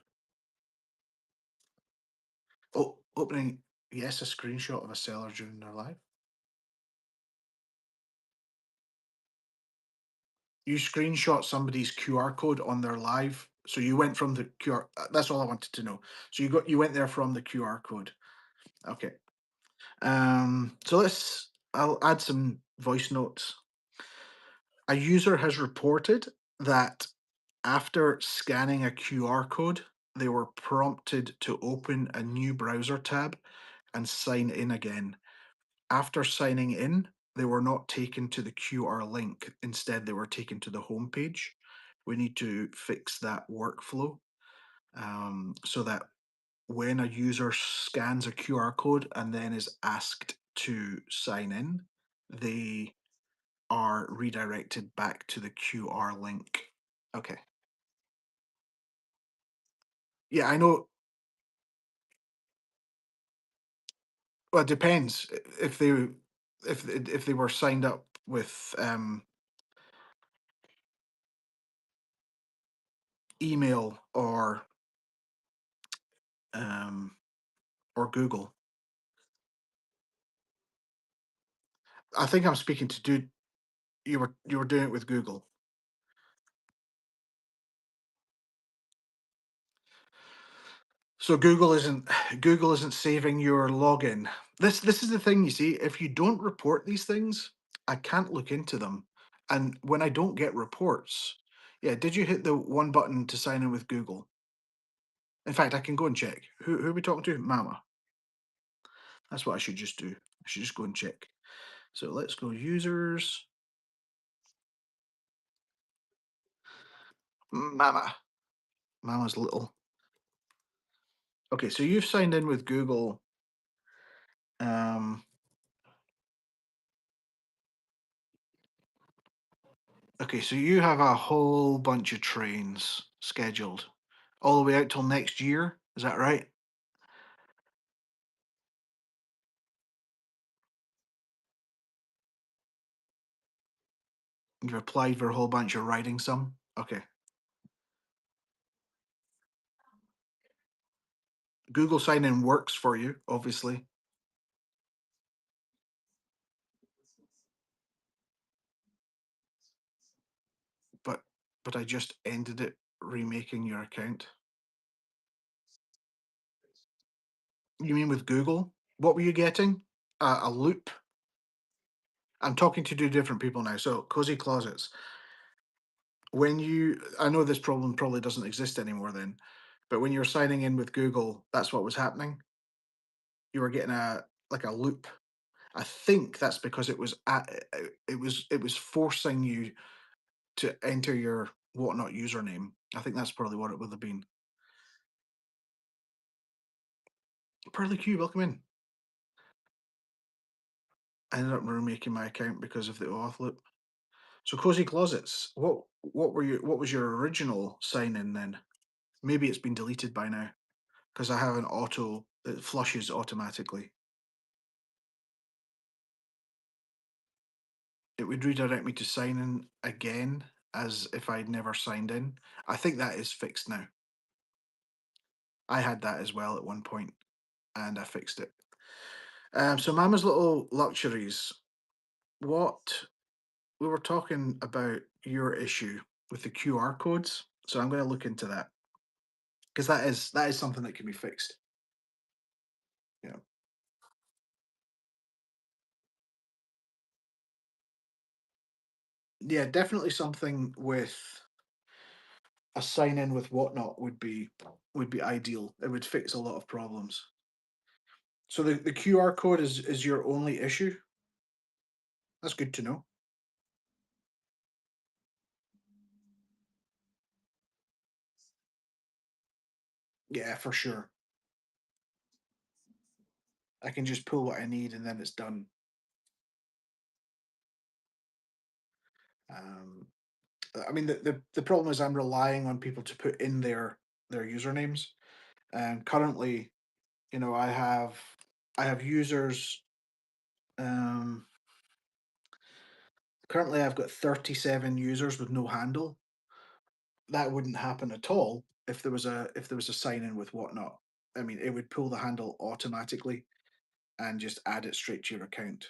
Oh, opening, yes, a screenshot of a seller during their live. You screenshot somebody's QR code on their live. So you went from the QR. That's all I wanted to know. So you went there from the QR code. Okay. So I'll add some voice notes. A user has reported that after scanning a QR code, they were prompted to open a new browser tab and sign in again. After signing in, they were not taken to the QR link. Instead, they were taken to the homepage. We need to fix that workflow so that when a user scans a QR code and then is asked to sign in, they are redirected back to the QR link. Okay. Yeah, I know. Well, it depends if they were signed up with email um, or Google. I think I'm speaking to dude. You were doing it with Google. So Google isn't saving your login. This is the thing, you see, if you don't report these things, I can't look into them. And when I don't get reports, yeah, did you hit the one button to sign in with Google? In fact, I can go and check. Who are we talking to? Mama. That's what I should just do. I should just go and check. So let's go users. Mama. Mama's little. Okay, so you've signed in with Google. Um, okay, so you have a whole bunch of trains scheduled all the way out till next year. Is that right? You've applied for a whole bunch of riding some. Okay. Google sign in works for you, obviously, but I just ended it remaking your account. You mean with Google? What were you getting? A loop? I'm talking to two different people now. So cozy closets. I know this problem probably doesn't exist anymore then, but when you're signing in with Google, that's what was happening. You were getting a loop. I think that's because it was forcing you to enter your whatnot username. I think that's probably what it would have been. Pearly Q, welcome in. I ended up remaking my account because of the OAuth loop. So cozy closets. What was your original sign in then? Maybe it's been deleted by now because I have an auto that flushes automatically. It would redirect me to sign in again as if I'd never signed in. I think that is fixed now. I had that as well at one point and I fixed it. So Mama's Little Luxuries. What we were talking about your issue with the QR codes, so I'm going to look into that because that is something that can be fixed. Yeah, yeah, definitely something with a sign in with whatnot would be ideal. It would fix a lot of problems. So the QR code is your only issue. That's good to know. Yeah, for sure. I can just pull what I need and then it's done. Um, I mean, the problem is I'm relying on people to put in their usernames, and currently, I have users. Um, Currently, I've got 37 users with no handle. That wouldn't happen at all if there was a sign in with whatnot. I mean, it would pull the handle automatically and just add it straight to your account.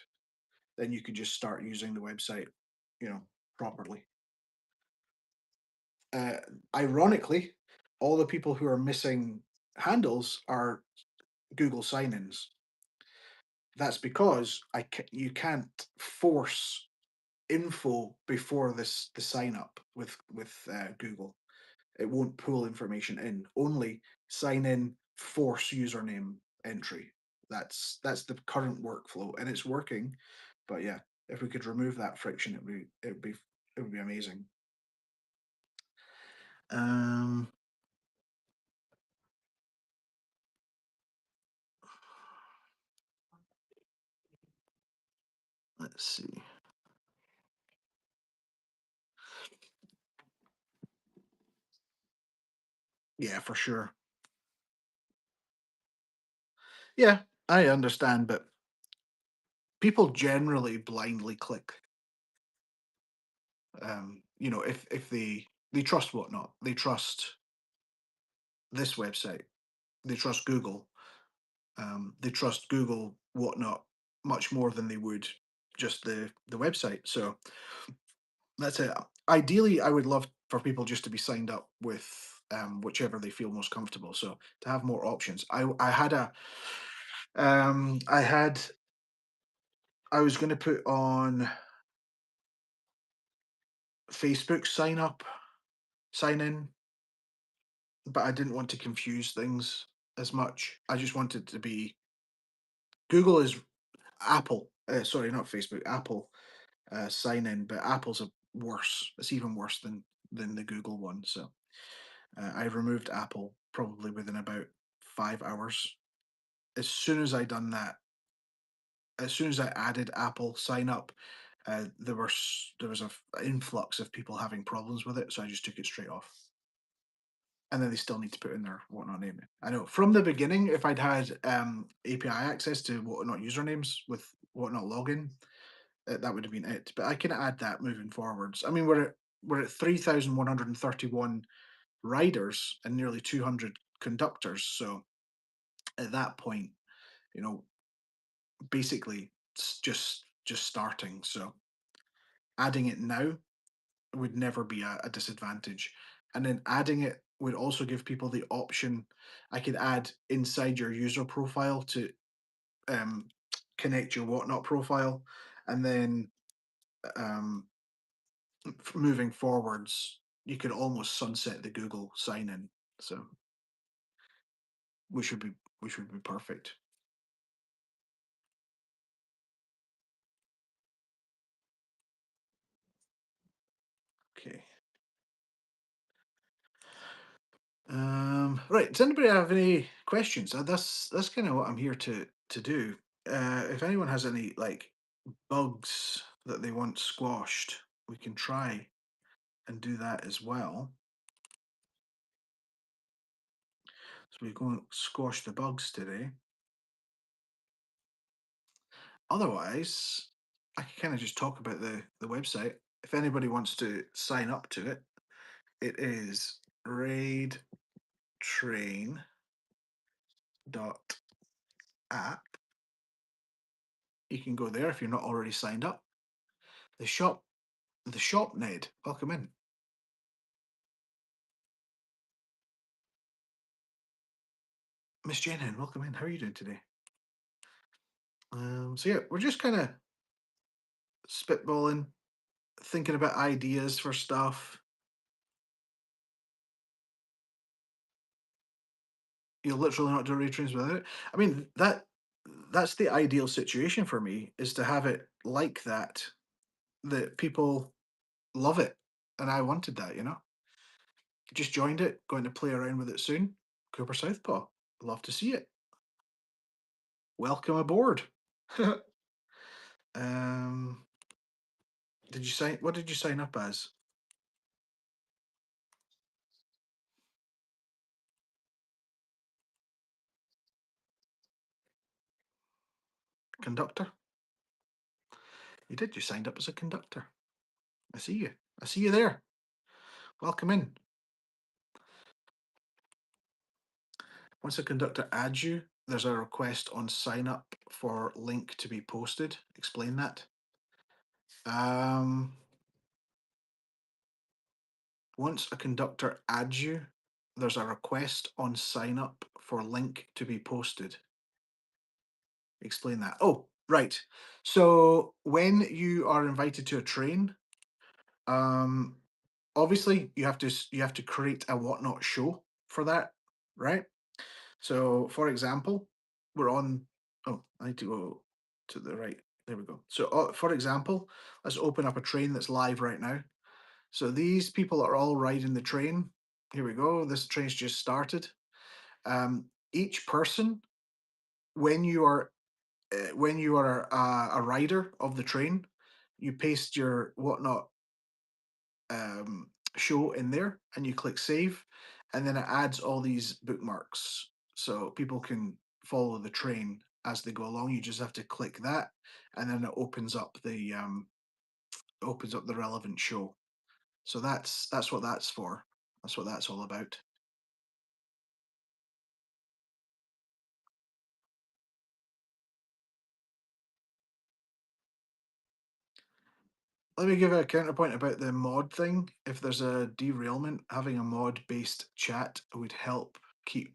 Then you could just start using the website, you know, properly. Uh, Ironically, all the people who are missing handles are Google sign-ins. That's because you can't force info before the sign up with Google. It won't pull information in. Only sign in, force username entry. That's the current workflow, and it's working. But yeah, if we could remove that friction, it would be amazing. Um, let's see. Yeah, for sure. Yeah, I understand, but people generally blindly click. If they trust whatnot, they trust this website, they trust Google, they trust Google whatnot much more than they would just the website. So that's it. Ideally, I would love for people just to be signed up with whichever they feel most comfortable. So to have more options. I had I was going to put on Facebook sign in, but I didn't want to confuse things as much. I just wanted to be Google is Apple. Sorry, not Facebook. Apple sign in, but Apple's a worse. It's even worse than the Google one. So I removed Apple probably within about 5 hours. As soon as I done that, as soon as I added Apple sign up, there was a influx of people having problems with it, so I just took it straight off. And then they still need to put in their whatnot name. I know from the beginning, if I'd had API access to whatnot usernames with whatnot login, that would have been it. But I can add that moving forwards. I mean, we're at 3,131 riders and nearly 200 conductors. So at that point, you know, basically it's just starting. So adding it now would never be a disadvantage. And then adding it would also give people the option. I could add inside your user profile to um, connect your whatnot profile, and then um, moving forwards, you could almost sunset the Google sign in. So we should be we should be perfect. Okay. Right. Does anybody have any questions? That's kind of what I'm here to do. If anyone has any like bugs that they want squashed, we can try and do that as well. So we're going to squash the bugs today. Otherwise, I can kind of just talk about the website. If anybody wants to sign up to it, it is raidtrain.app. You can go there if you're not already signed up. The shop, the shop, Ned. Welcome in. Miss Jenny, welcome in. How are you doing today? So yeah, we're just kind of spitballing, thinking about ideas for stuff. You'll literally not do raid trains without it. I mean, that's the ideal situation for me, is to have it like that, that people love it. And I wanted that, you know. Just joined it, going to play around with it soon. Cooper Southpaw. Love to see it. Welcome aboard. um did you sign what did you sign up as? Conductor? You did, you signed up as a conductor. I see you. I see you there. Welcome in. Once a conductor adds you, there's a request on sign up for link to be posted. Explain that. Um, Once a conductor adds you, there's a request on sign up for link to be posted. Explain that. Oh, right. So when you are invited to a train, um, obviously you have to create a whatnot show for that, right? So, for example, we're on. Oh, I need to go to the right. There we go. So, for example, let's open up a train that's live right now. So these people are all riding the train. Here we go. This train's just started. Each person, when you are a rider of the train, you paste your whatnot show in there, and you click save, and then it adds all these bookmarks so people can follow the train as they go along. You just have to click that, and then it opens up the relevant show. So that's what that's for. That's what that's all about. Let me give a counterpoint about the mod thing. If there's a derailment, having a mod based chat would help keep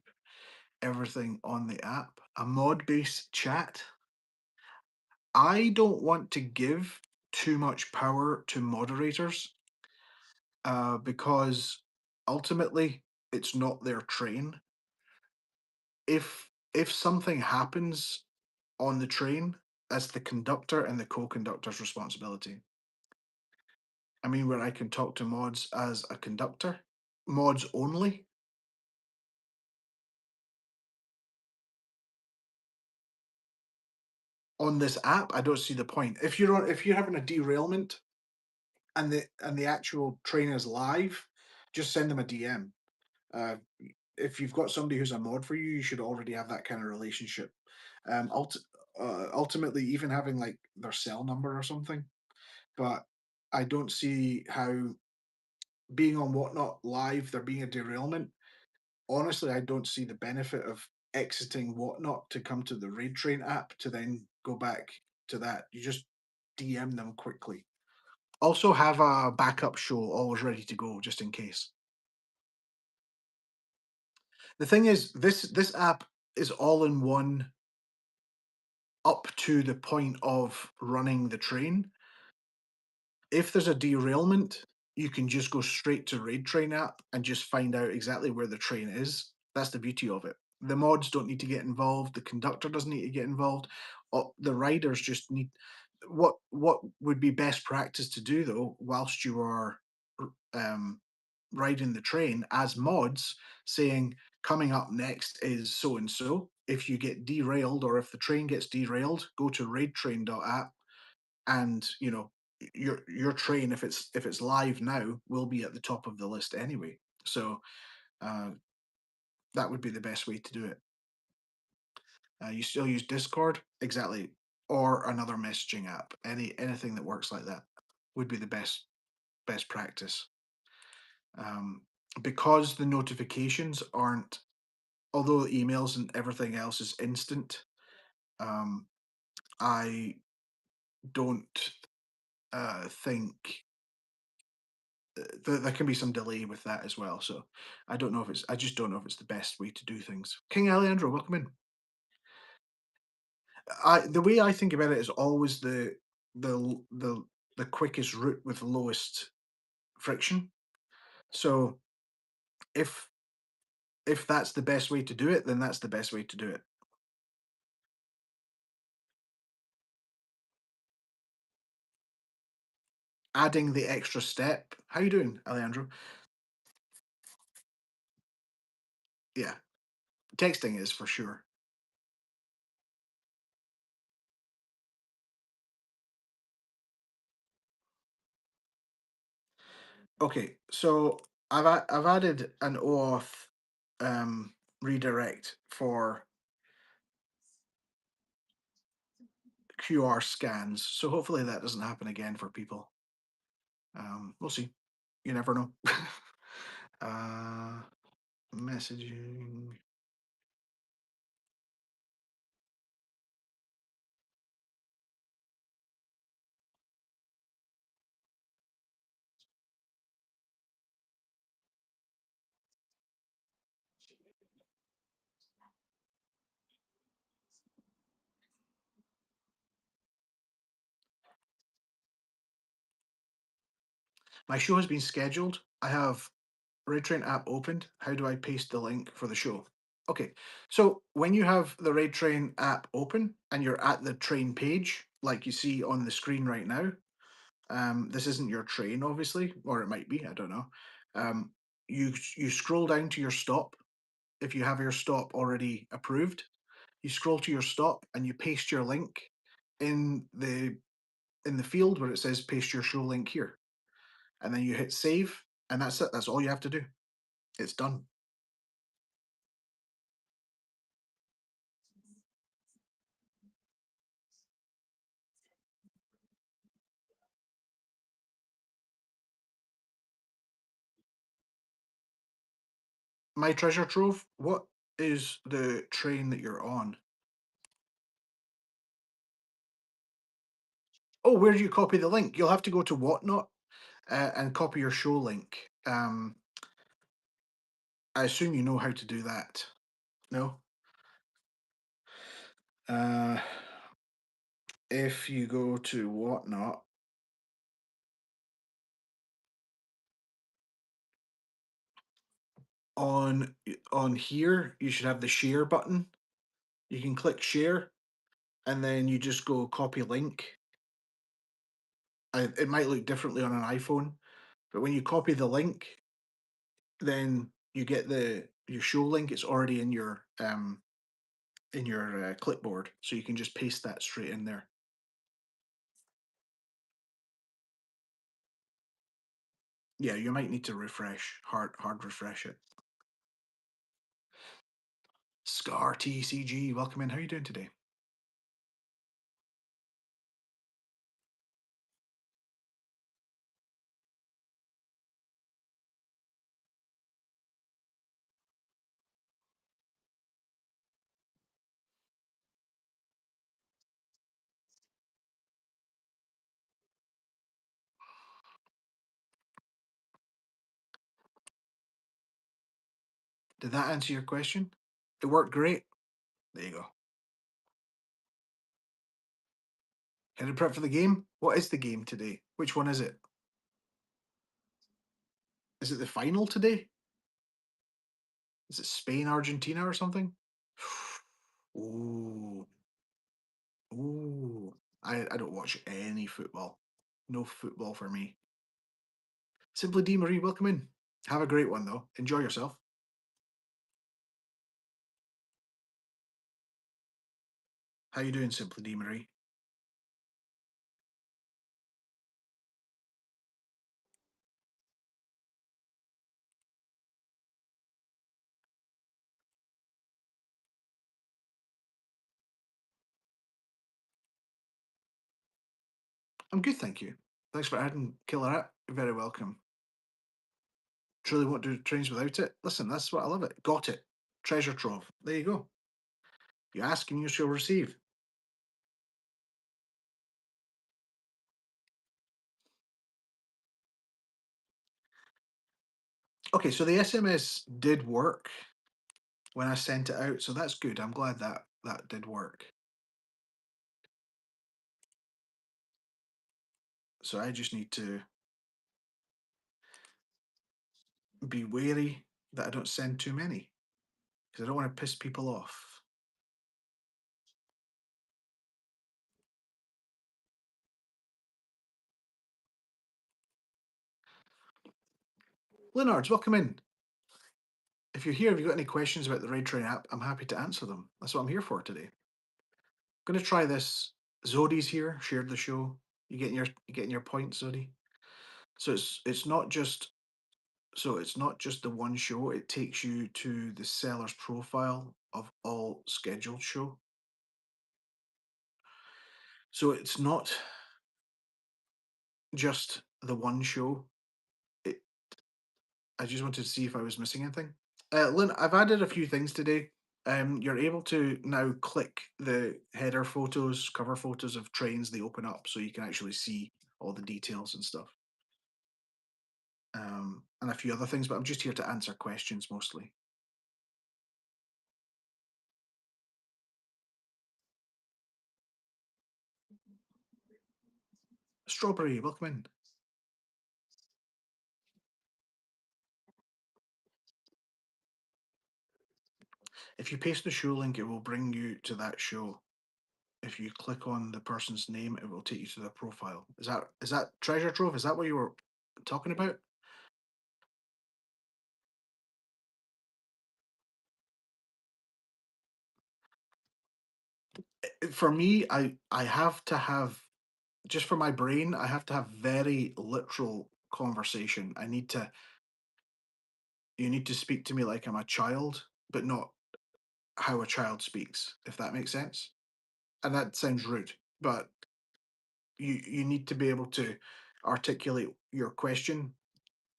everything on the app. A mod based chat? I don't want to give too much power to moderators, because ultimately it's not their train. If something happens on the train, that's the conductor and the co-conductor's responsibility. I mean, where I can talk to mods as a conductor, mods only. On this app, I don't see the point. If you're having a derailment and the actual train is live, just send them a DM. Uh, if you've got somebody who's a mod for you, you should already have that kind of relationship. Ultimately, even having like their cell number or something. But I don't see how, being on Whatnot live, there being a derailment. Honestly, I don't see the benefit of exiting Whatnot to come to the Raid Train app to then go back to that. You just DM them quickly. Also, have a backup show always ready to go just in case. The thing is, this app is all in one up to the point of running the train. If there's a derailment, you can just go straight to Raid Train app and just find out exactly where the train is. That's the beauty of it. The mods don't need to get involved. The conductor doesn't need to get involved. The riders just need, what would be best practice to do though, whilst you are um, riding the train as mods, saying coming up next is so and so. If you get derailed or if the train gets derailed, go to raidtrain.app, and your train, if it's live now, will be at the top of the list anyway. So uh, that would be the best way to do it. You still use Discord, exactly, or another messaging app. Anything that works like that would be the best practice. um, because the notifications aren't, although emails and everything else is instant, um, I don't think there can be some delay with that as well. So I don't know if it's. I just don't know if it's the best way to do things. King Alejandro, welcome in. The way I think about it is always the the quickest route with the lowest friction. So if if that's the best way to do it, then that's the best way to do it. Adding the extra step. How you doing, Alejandro? Yeah, texting is for sure. Okay, so I've added an OAuth redirect for QR scans. So hopefully that doesn't happen again for people. We'll see. You never know. uh, messaging. My show has been scheduled. I have raidtrain app opened. How do I paste the link for the show? Okay, so when you have the raidtrain app open and you're at the train page, like you see on the screen right now, this isn't your train, obviously, or it might be. I don't know. Um, you scroll down to your stop if you have your stop already approved. You scroll to your stop and you paste your link in the field where it says paste your show link here, and then you hit save, and that's it. That's all you have to do. It's done. My treasure trove. What is the train that you're on? Oh, where do you copy the link? You'll have to go to Whatnot and copy your show link. I assume you know how to do that. No. Uh, if you go to Whatnot, on here, you should have the share button. You can click share, and then you just go copy link. It might look differently on an iPhone, but when you copy the link, then you get the your show link. It's already in your clipboard, so you can just paste that straight in there. Yeah, you might need to refresh, hard refresh it. Scar TCG, welcome in. How are you doing today? Did that answer your question? It worked great. There you go. Headed prep for the game? What is the game today? Which one is it? Is it the final today? Is it Spain, Argentina, or something? Ooh, ooh. I don't watch any football. No football for me. Simply D Marie, welcome in. Have a great one though. Enjoy yourself. How you doing, Simply D Marie? I'm good, thank you. Thanks for adding Killer App. You're very welcome. Truly won't do trains without it. Listen, that's what I love it. Got it. Treasure trove. There you go. You ask and you shall receive. Okay, so the SMS did work when I sent it out, so that's good. I'm glad that that did work. So I just need to be wary that I don't send too many because I don't want to piss people off. Leonards, welcome in. If you're here, if you've got any questions about the Raid Train app, I'm happy to answer them. That's what I'm here for today. I'm going to try this. Zodi's here, shared the show. You getting your point, Zodi? So it's not just the one show. It takes you to the seller's profile of all scheduled show. So it's not just the one show. It, I just wanted to see if I was missing anything. Lynn, I've added a few things today. You're able to now click the header photos, cover photos of trains. They open up so you can actually see all the details and stuff, and a few other things. But I'm just here to answer questions mostly. Strawberry, welcome in. If you paste the show link, it will bring you to that show. If you click on the person's name, it will take you to their profile. Is that treasure trove? Is that what you were talking about? For me, I have to have just for my brain, I have to have very literal conversation. You need to speak to me like I'm a child, but not how a child speaks, if that makes sense. And that sounds rude, but you need to be able to articulate your question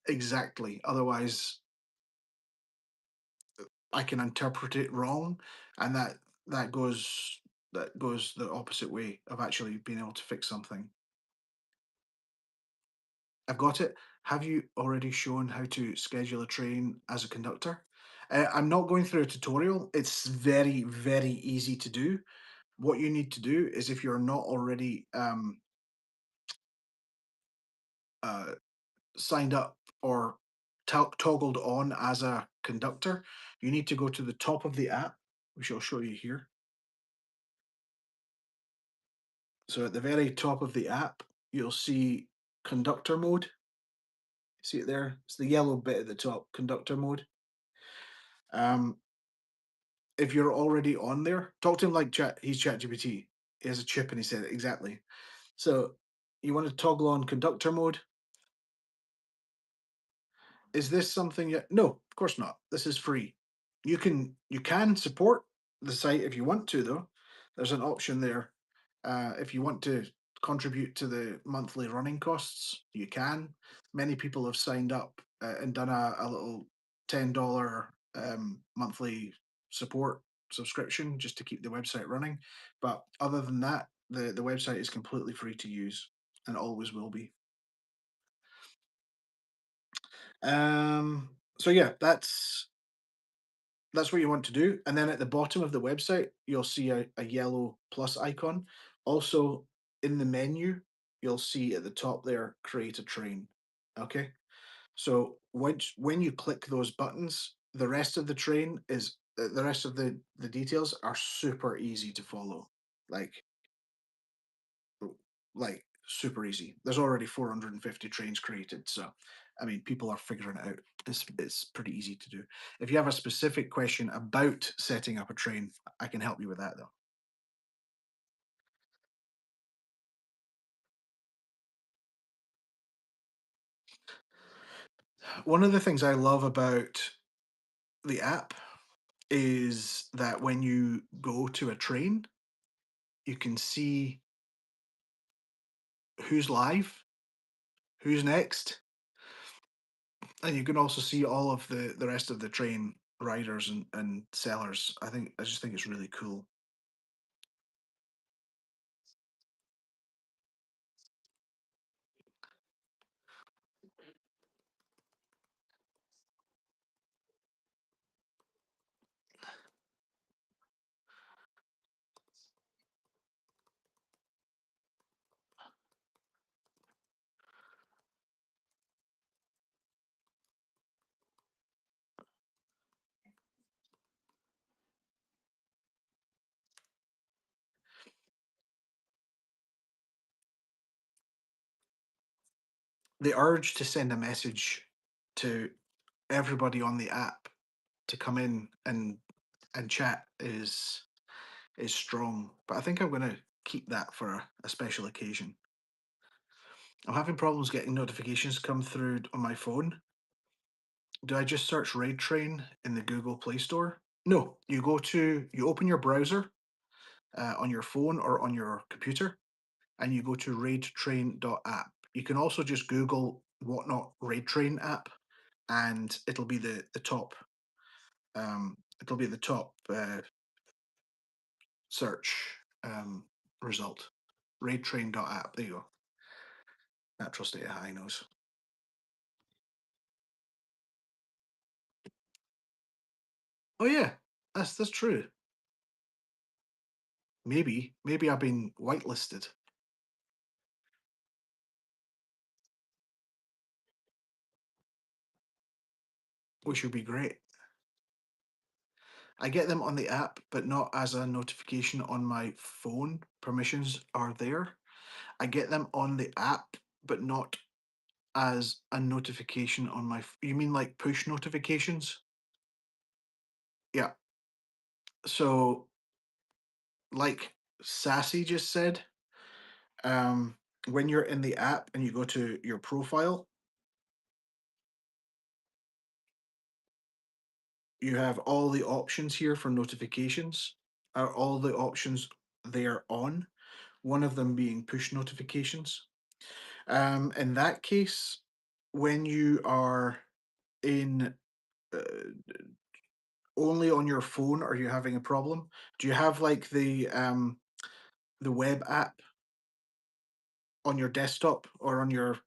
exactly. Otherwise, I can interpret it wrong, and that goes the opposite way of actually being able to fix something. I've got it. Have you already shown how to schedule a train as a conductor? I'm not going through a tutorial. It's very, very easy to do. What you need to do is if you're not already uh, signed up or toggled on as a conductor, you need to go to the top of the app, which I'll show you here. So at the very top of the app, you'll see conductor mode. See it there? It's the yellow bit at the top, conductor mode. Um, if you're already on there, talk to him like he's ChatGPT. He has a chip and he said it exactly. So you want to toggle on conductor mode. Is this something yet? No, of course not. This is free. You can support the site if you want to, though. There's an option there. If you want to contribute to the monthly running costs, you can. Many people have signed up and done a little $10 monthly support subscription just to keep the website running. But other than that, the website is completely free to use and always will be. So yeah, that's what you want to do. And then at the bottom of the website, you'll see a yellow plus icon. Also in the menu, you'll see at the top there, create a train. Okay. So when you click those buttons, the rest of the train is the rest of the details are super easy to follow. Like like super easy. There's already 450 trains created, so I mean, people are figuring it out. It's pretty easy to do. If you have a specific question about setting up a train, I can help you with that though. One of the things I love about the app is that when you go to a train, you can see who's live, who's next, and you can also see all of the rest of the train riders and sellers. I just think it's really cool. the urge to send a message to everybody on the app to come in and chat is strong. But I think I'm going to keep that for a special occasion. I'm having problems getting notifications come through on my phone. Do I just search Raid Train in the Google Play Store? No, you open your browser on your phone or on your computer, and you go to raidtrain.app. You can also just Google whatnot Raid Train app, and it'll be the top search result. Raidtrain.app. There you go. Natural state of high nose. Oh yeah, that's true. Maybe I've been whitelisted, which would be great. I get them on the app, but not as a notification on my phone. Permissions are there. I get them on the app, but not as a notification on my. You mean like push notifications? Yeah. So, like Sassy just said, um, when you're in the app and you go to your profile, you have all the options here for notifications. Are all the options there on? One of them being push notifications. In that case, when you are in uh, only on your phone, are you having a problem? Do you have like the web app on your desktop or on your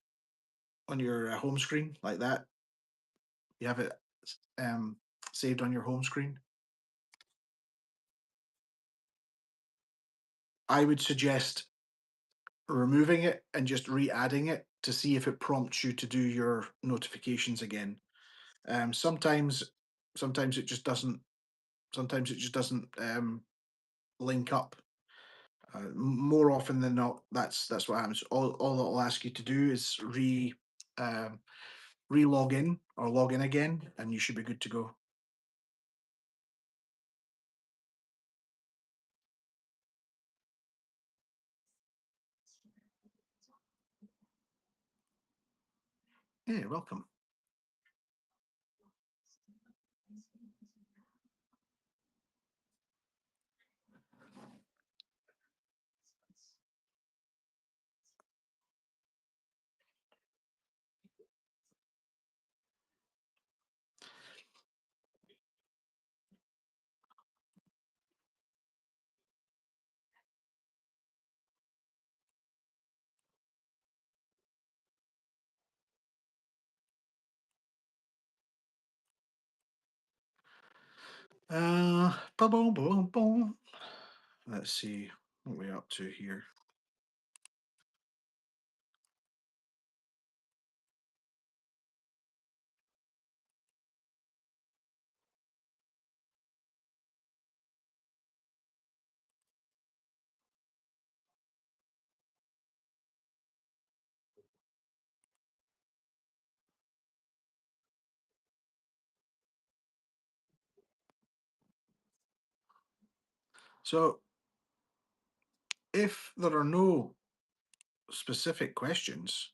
home screen like that? You have it um, saved on your home screen. I would suggest removing it and just re-adding it to see if it prompts you to do your notifications again. Sometimes, sometimes it just doesn't. Sometimes it just doesn't link up. More often than not, that's what happens. All it'll ask you to do is um, re-log in or log in again, and you should be good to go. Yeah, you're welcome. Boom, boom, boom, boom. Let's see what we're up to here. So, if there are no specific questions,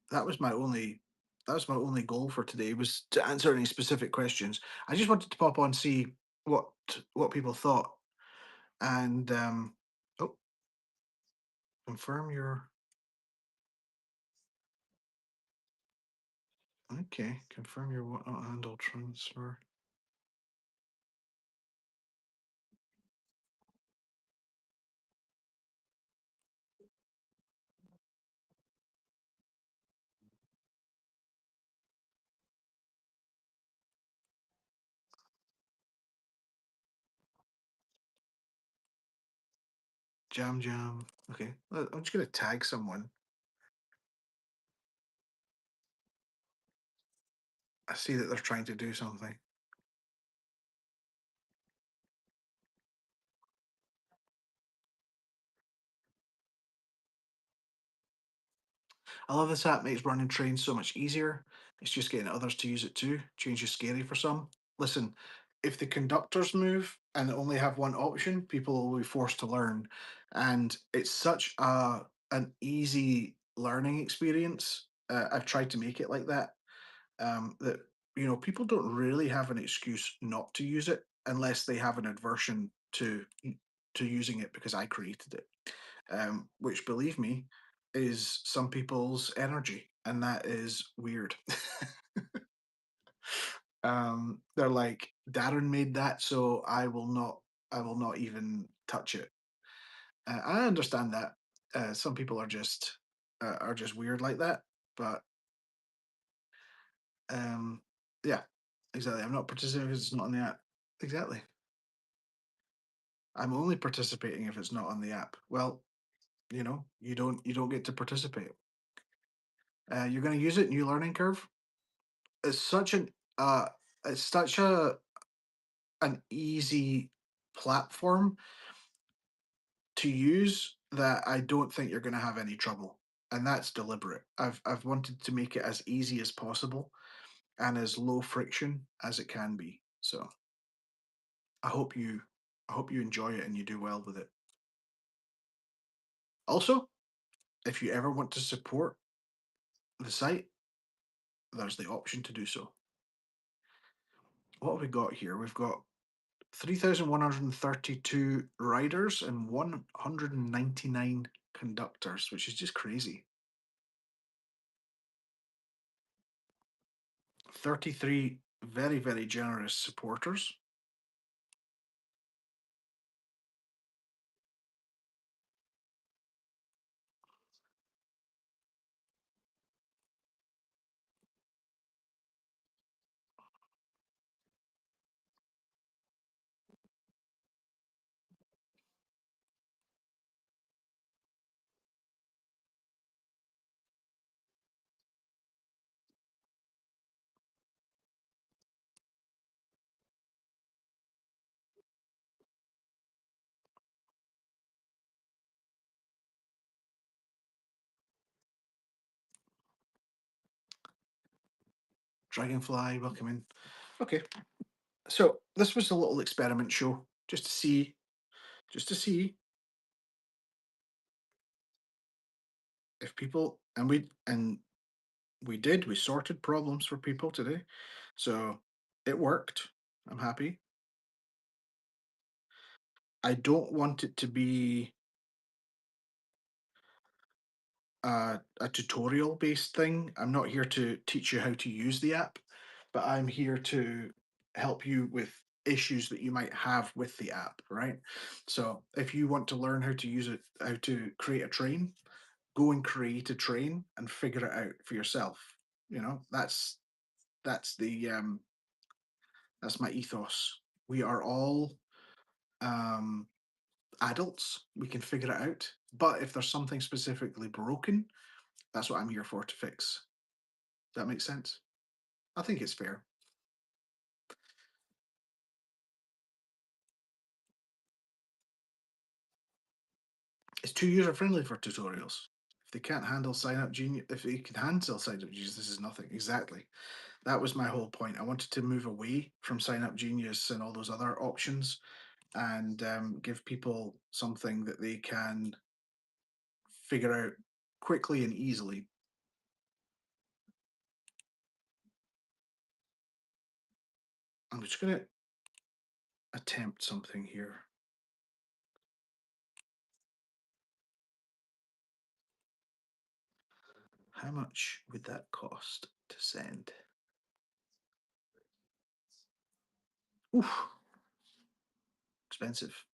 that was my only that was my only goal for today was to answer any specific questions. I just wanted to pop on see what what people thought and oh, confirm your okay, confirm your whatnot handle transfer. Jam jam. Okay, I'm just gonna tag someone. I see that they're trying to do something. I love this app, makes running trains so much easier. It's just getting others to use it too. Change is scary for some. Listen, if the conductors move and only have one option, people will be forced to learn. And it's such a an easy learning experience. I've tried to make it like that. That people don't really have an excuse not to use it unless they have an aversion to using it because I created it, which, believe me, is some people's energy, and that is weird. They're like, Darren made that, so I will not. I will not even touch it. I understand that. Some people are just weird like that, but um, yeah, exactly. I'm not participating if it's not on the app. Exactly. I'm only participating if it's not on the app. Well, you don't get to participate. You're going to use it. New learning curve. It's such an uh, it's such an easy platform to use that I don't think you're going to have any trouble, and that's deliberate. I've wanted to make it as easy as possible and as low friction as it can be. So I hope you I hope you enjoy it and you do well with it. Also, if you ever want to support the site, there's the option to do so. What have we got here? We've got 3,132 riders and 199 conductors, which is just crazy. 33 very, very generous supporters. Dragonfly, welcome in. Okay, so this was a little experiment show just to see if people and we sorted problems for people today, so it worked. I'm happy. I don't want it to be a tutorial based thing. I'm not here to teach you how to use the app, but I'm here to help you with issues that you might have with the app, right? So if you want to learn how to use it, how to create a train, go and create a train and figure it out for yourself. That's the that's my ethos. We are all um adults. We can figure it out. But if there's something specifically broken, that's what I'm here for to fix. Does that make sense? I think it's fair. It's too user friendly for tutorials. If they can't handle sign up genius, if they can handle sign up genius, this is nothing. Exactly. That was my whole point. I wanted to move away from sign up genius and all those other options and give people something that they can figure out quickly and easily. I'm just going to attempt something here. How much would that cost to send? Oof, expensive.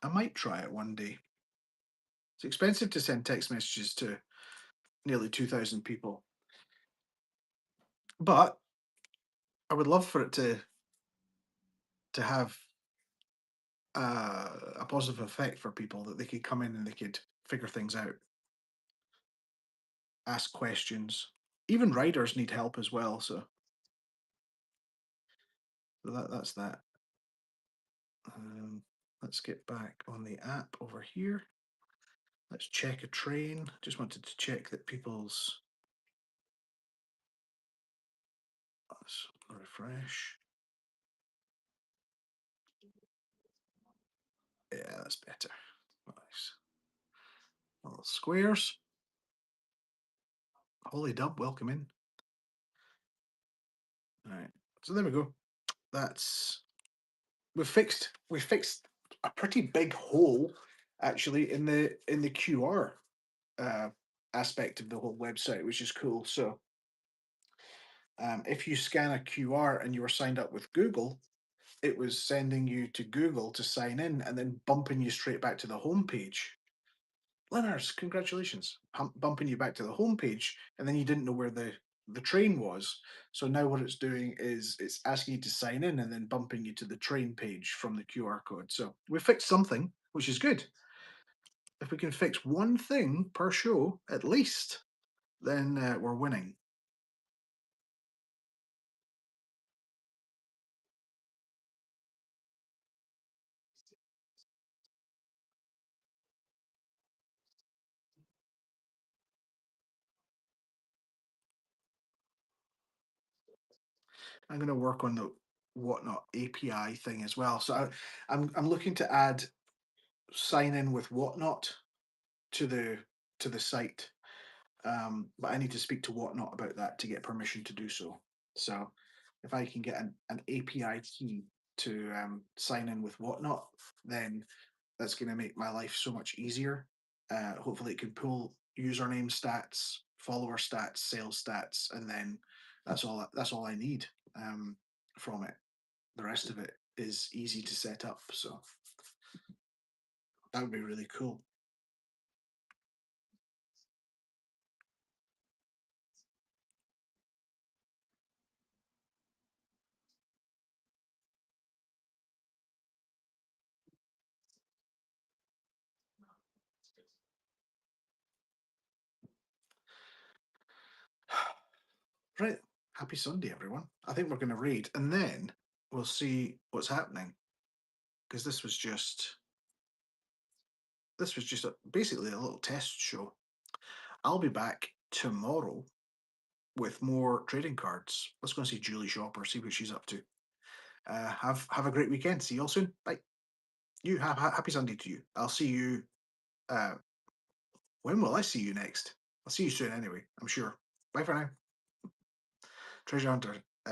I might try it one day. It's expensive to send text messages to nearly 2,000 people, but I would love for it to have a positive effect for people that they could come in and they could figure things out, ask questions. Even riders need help as well, so that's that. Um, let's get back on the app over here. Let's check a train. Just wanted to check that people's. Let's refresh. Yeah, that's better. Nice. Little squares. Holy dub, welcome in. All right. So there we go. That's we fixed a pretty big hole actually in the QR uh, aspect of the whole website, which is cool. So if you scan a QR and you were signed up with Google, it was sending you to Google to sign in and then bumping you straight back to the home page. Leonard, congratulations. Bumping you back to the homepage, and then you didn't know where the train was. So now what it's doing is it's asking you to sign in and then bumping you to the train page from the QR code. So we fixed something, which is good. If we can fix one thing per show at least, then we're winning. I'm going to work on the Whatnot API thing as well. So I'm looking to add sign in with Whatnot to the site. But I need to speak to Whatnot about that to get permission to do so. So if I can get an API key to sign in with Whatnot, then that's going to make my life so much easier. Hopefully, it can pull username stats, follower stats, sales stats, and then That's all I need from it. The rest of it is easy to set up. So that would be really cool. Right. Happy Sunday, everyone. I think we're going to raid and then we'll see what's happening because this was just basically a little test show. I'll be back tomorrow with more trading cards. Let's go and see Julie Shopper, see what she's up to. Have a great weekend. See you all soon. Bye. You have happy Sunday to you. I'll see you. Uh, when will I see you next? I'll see you soon anyway. I'm sure. Bye for now. Treasure Hunter